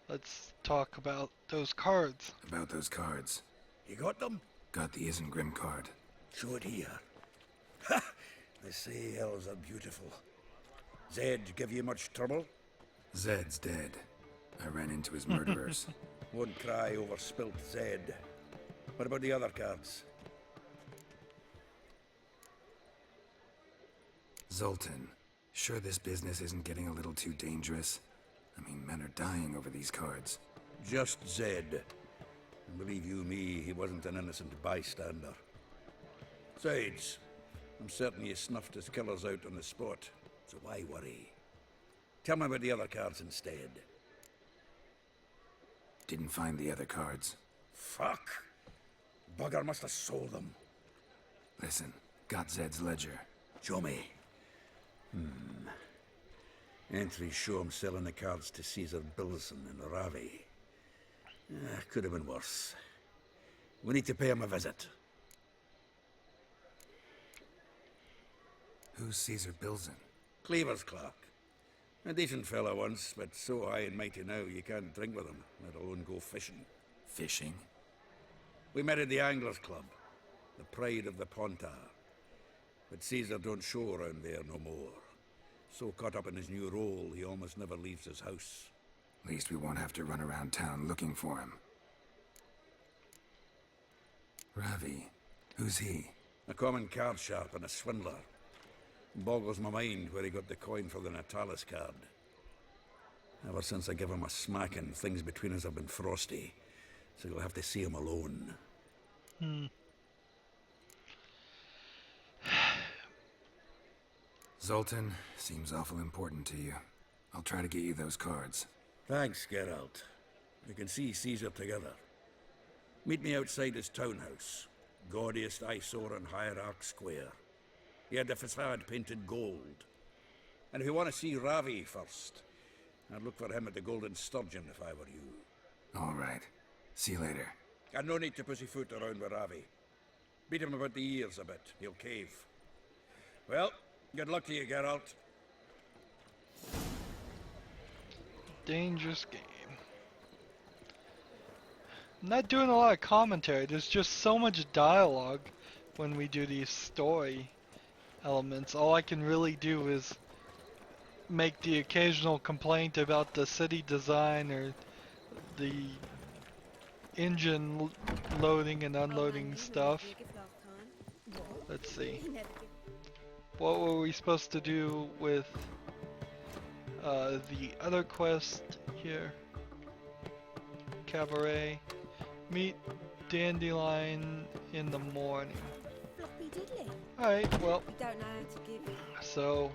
Let's talk about those cards. About those cards. You got them? Got the Isengrim card. Show it here. Ha! They say elves are beautiful. Zed give you much trouble? Zed's dead. I ran into his murderers. Won't cry over spilt Zed. What about the other cards? Zoltan, sure this business isn't getting a little too dangerous? I mean, men are dying over these cards. Just Zed. And believe you me, he wasn't an innocent bystander. Besides, I'm certain you snuffed his killers out on the spot, so why worry? Tell me about the other cards instead. Didn't find the other cards. Fuck! Bugger must have sold them. Listen, got Zed's ledger. Show me. Entries show him selling the cards to Caesar Bilson in Ravi. Could have been worse. We need to pay him a visit. Who's Caesar Bilson? Cleaver's clerk. A decent fellow once, but so high and mighty now you can't drink with him, let alone go fishing. Fishing? We met at the Anglers Club, the pride of the Pontar. But Caesar don't show around there no more. So caught up in his new role, he almost never leaves his house. At least we won't have to run around town looking for him. Ravi, who's he? A common card sharp and a swindler. Boggles my mind where he got the coin for the Natalis card. Ever since I gave him a smacking, things between us have been frosty. So you'll have to see him alone. Zoltan, seems awful important to you. I'll try to get you those cards. Thanks, Geralt. We can see Caesar together. Meet me outside his townhouse. Gaudiest eyesore on Hierarch Square. He had the facade painted gold. And if you want to see Ravi first, I'd look for him at the Golden Sturgeon if I were you. All right. See you later. And no need to pussyfoot around with Ravi. Beat him about the ears a bit. He'll cave. Well, good luck to you, Geralt. Dangerous game. I'm not doing a lot of commentary. There's just so much dialogue when we do these story elements. All I can really do is make the occasional complaint about the city design or the engine loading and unloading stuff. Let's see. What were we supposed to do with the other quest here? Cabaret. Meet Dandelion in the morning. Floppy diddly. Alright, well. We don't know how to give it. So,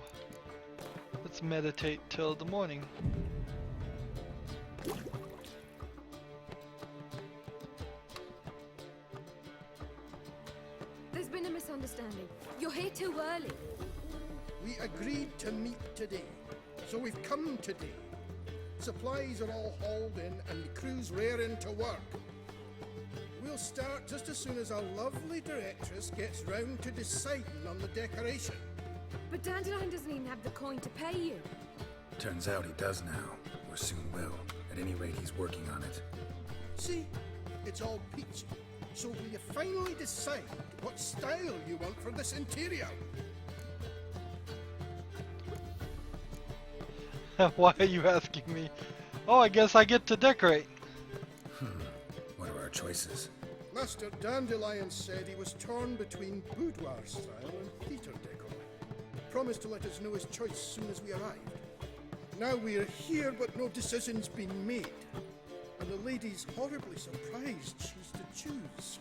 let's meditate till the morning. There's been a misunderstanding. You're here too early. We agreed to meet today, so we've come today. Supplies are all hauled in and the crew's raring to work. We'll start just as soon as our lovely directress gets round to deciding on the decoration. But Dandelion doesn't even have the coin to pay you. Turns out he does now, or soon will. At any rate, he's working on it. See, it's all peachy. So will you finally decide what style you want for this interior? Why are you asking me? Oh, I guess I get to decorate. What are our choices? Master Dandelion said he was torn between boudoir style and theatre decor. Promised to let us know his choice soon as we arrived. Now we're here, but no decision's been made. And the lady's horribly surprised she's to choose.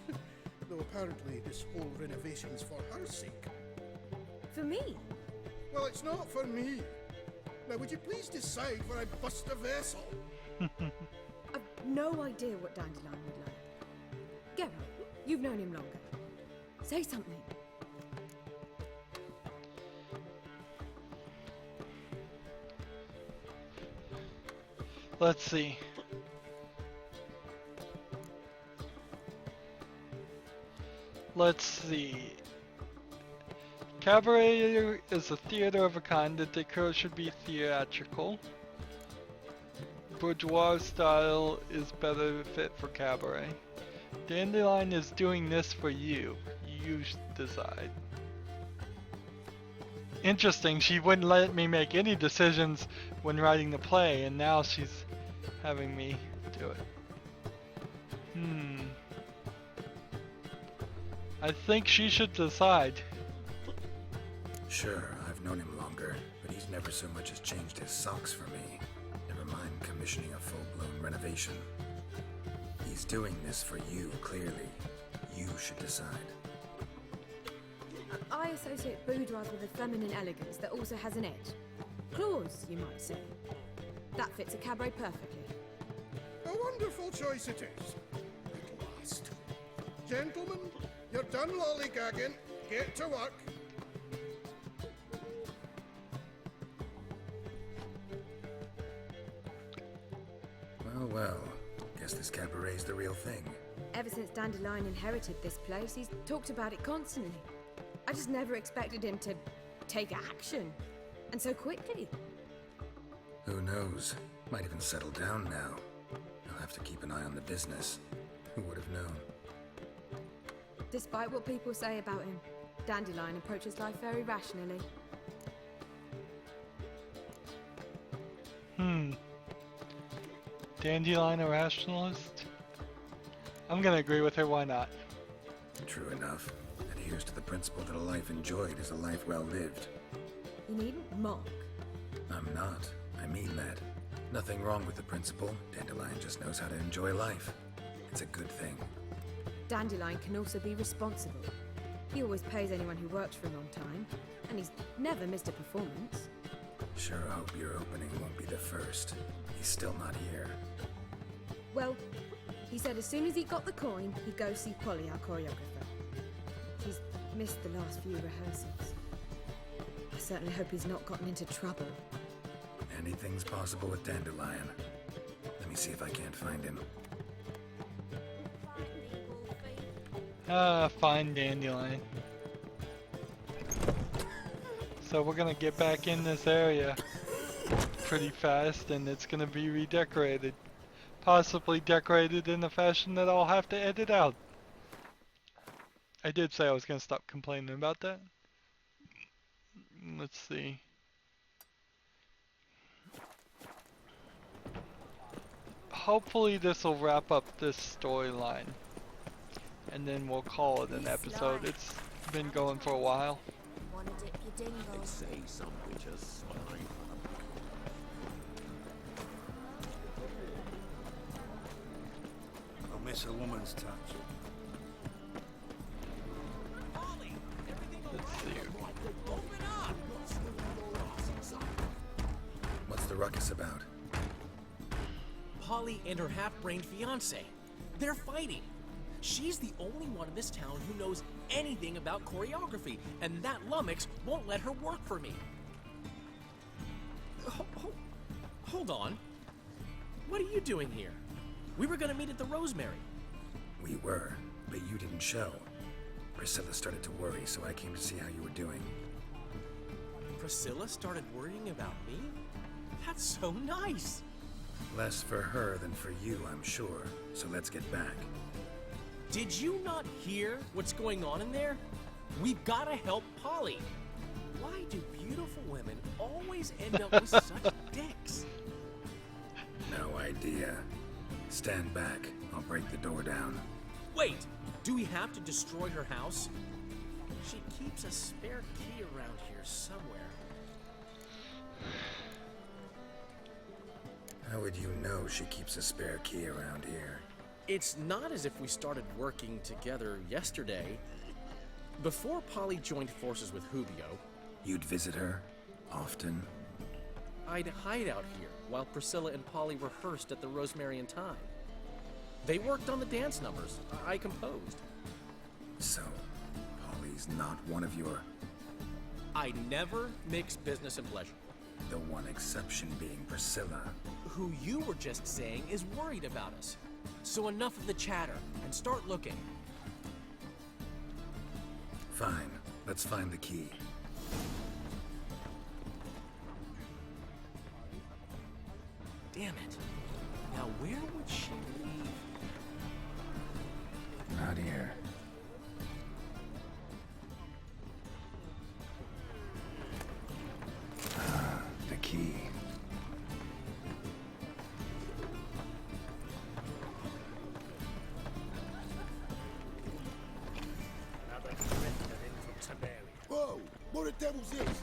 Though apparently this whole renovation's for her sake. For me? Well, it's not for me. Now, would you please decide where I bust a vessel? I've no idea what Dandelion would like. Geralt, you've known him longer. Say something. Let's see. Let's see. Cabaret is a theater of a kind. The decor should be theatrical. Bourgeois style is better fit for cabaret. Dandelion is doing this for you. You decide. Interesting, she wouldn't let me make any decisions when writing the play, and now she's having me do it. I think she should decide. Sure, I've known him longer, but he's never so much as changed his socks for me. Never mind commissioning a full-blown renovation. He's doing this for you, clearly. You should decide. I associate boudoirs with a feminine elegance that also has an edge. Claws, you might say. That fits a cabaret perfectly. A wonderful choice it is. At last. Gentlemen, you're done lollygagging. Get to work. Well, guess this cabaret's the real thing. Ever since Dandelion inherited this place, he's talked about it constantly. I just never expected him to take action. And so quickly. Who knows? Might even settle down now. I'll have to keep an eye on the business. Who would have known? Despite what people say about him, Dandelion approaches life very rationally. Dandelion a rationalist? I'm gonna agree with her, why not? True enough. Adheres to the principle that a life enjoyed is a life well lived. You needn't mock. I'm not. I mean that. Nothing wrong with the principle. Dandelion just knows how to enjoy life. It's a good thing. Dandelion can also be responsible. He always pays anyone who works for him on time, and he's never missed a performance. Sure hope your opening won't be the first. He's still not here. Well, he said as soon as he got the coin, he'd go see Polly, our choreographer. She's missed the last few rehearsals. I certainly hope he's not gotten into trouble. Anything's possible with Dandelion. Let me see if I can't find him. Fine, Dandelion. So we're gonna get back in this area pretty fast, and it's gonna be redecorated. Possibly decorated in a fashion that I'll have to edit out. I did say I was gonna stop complaining about that. Let's see. Hopefully this will wrap up this storyline, and then we'll call it an episode. It's been going for a while. Wanna dip your dingle? Say some witches swine. I'll miss a woman's touch. Let's see. What's the ruckus about? Polly and her half-brained fiancé. They're fighting. She's the only one in this town who knows anything about choreography, and that lummox won't let her work for me. Hold on. What are you doing here? We were gonna meet at the Rosemary. We were, but you didn't show. Priscilla started to worry, so I came to see how you were doing. Priscilla started worrying about me? That's so nice. Less for her than for you, I'm sure. So let's get back. Did you not hear what's going on in there? We've gotta help Polly. Why do beautiful women always end up with such dicks? No idea. Stand back. I'll break the door down. Wait, do we have to destroy her house? She keeps a spare key around here somewhere. How would you know she keeps a spare key around here? It's not as if we started working together yesterday. Before Polly joined forces with Rubio, You'd visit her? Often? I'd hide out here while Priscilla and Polly rehearsed at the Rosemary and Thyme. They worked on the dance numbers I composed. So, Polly's not one of your... I never mix business and pleasure. The one exception being Priscilla. Who you were just saying is worried about us. So enough of the chatter, and start looking. Fine. Let's find the key. Damn it. Now where would she leave? Not here. Ah, the key. Whoa! What the devil's this?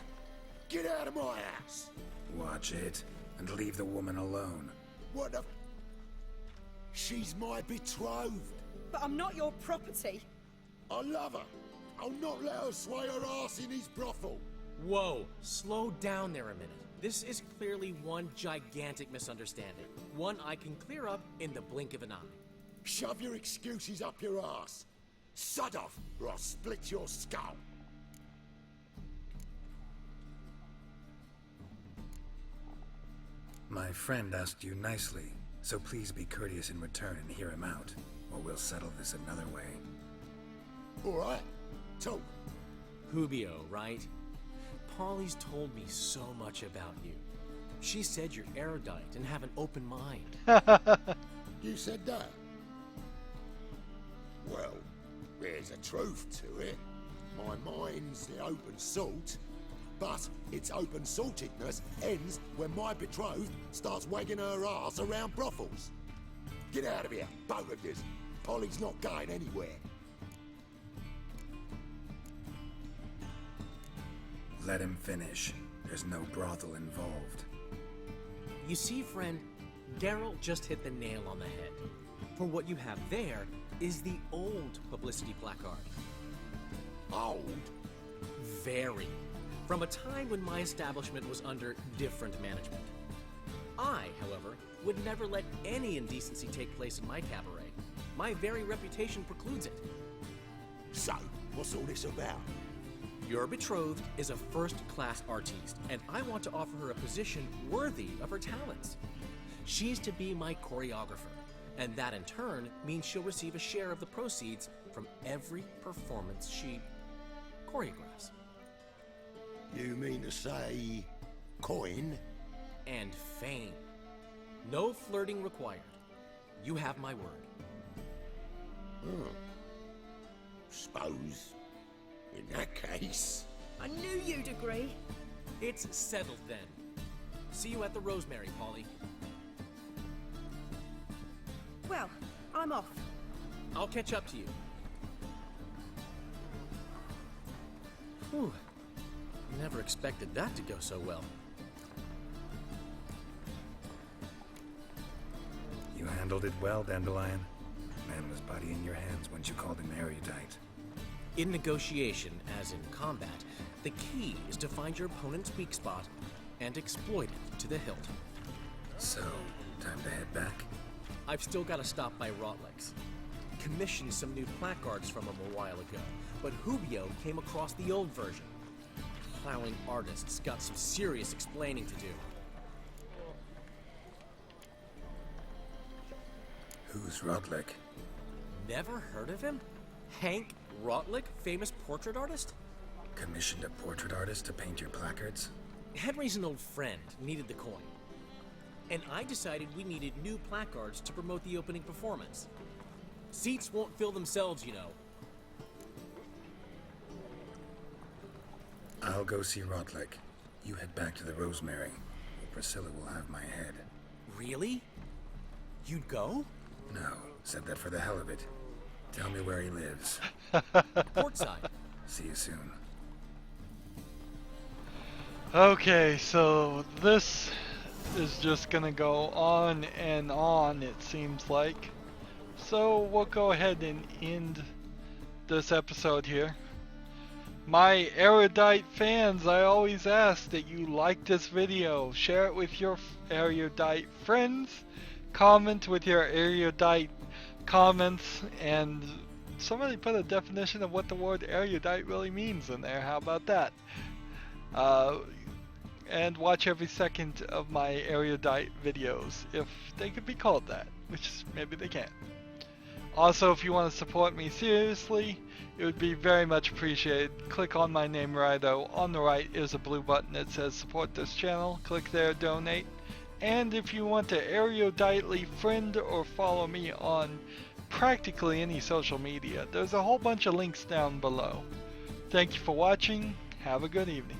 Get out of my house! Watch it, and leave the woman alone. What the... She's my betrothed. But I'm not your property. I love her. I'll not let her sway her ass in his brothel. Whoa, slow down there a minute. This is clearly one gigantic misunderstanding. One I can clear up in the blink of an eye. Shove your excuses up your ass. Sod off, or I'll split your skull. My friend asked you nicely, so please be courteous in return and hear him out, or we'll settle this another way. All right, talk. Rubio, right? Polly's told me so much about you. She said you're erudite and have an open mind. You said that? Well, there's a truth to it. My mind's the open salt, but its open saltedness ends when my betrothed starts wagging her ass around brothels. Get out of here, both of yous. Polly's not going anywhere. Let him finish. There's no brothel involved. You see, friend, Geralt just hit the nail on the head. For what you have there is the old publicity placard. Old? Very. From a time when my establishment was under different management. I, however, would never let any indecency take place in my cabaret. My very reputation precludes it. So, what's all this about? Your betrothed is a first-class artiste, and I want to offer her a position worthy of her talents. She's to be my choreographer, and that in turn means she'll receive a share of the proceeds from every performance she choreographs. You mean to say coin? And fame. No flirting required. You have my word. Suppose, in that case... I knew you'd agree. It's settled then. See you at the Rosemary, Polly. Well, I'm off. I'll catch up to you. Whew. Never expected that to go so well. You handled it well, Dandelion. Man was body in your hands once you called him erudite. In negotiation, as in combat, the key is to find your opponent's weak spot and exploit it to the hilt. So, time to head back? I've still got to stop by Rotlick's. Commissioned some new placards from him a while ago, but Hubio came across the old version. Plowing artists got some serious explaining to do. Who's Rotlick? Never heard of him? Hank Rotlick, famous portrait artist? Commissioned a portrait artist to paint your placards? Henry's an old friend, needed the coin. And I decided we needed new placards to promote the opening performance. Seats won't fill themselves, you know. I'll go see Rotlick. You head back to the Rosemary, where Priscilla will have my head. Really? You'd go? No, said that for the hell of it. Tell me where he lives. Portside. See you soon. Okay, so this is just gonna go on and on, it seems like. So we'll go ahead and end this episode here. My erudite fans, I always ask that you like this video, share it with your erudite friends, comment with your erudite comments, and somebody put a definition of what the word erudite really means in there. How about that? And watch every second of my erudite videos, if they could be called that, which maybe they can. Also, if you want to support me seriously, it would be very much appreciated. Click on my name, Rydo. On the right is a blue button that says support this channel. Click there, donate. And if you want to eruditely friend or follow me on practically any social media, there's a whole bunch of links down below. Thank you for watching. Have a good evening.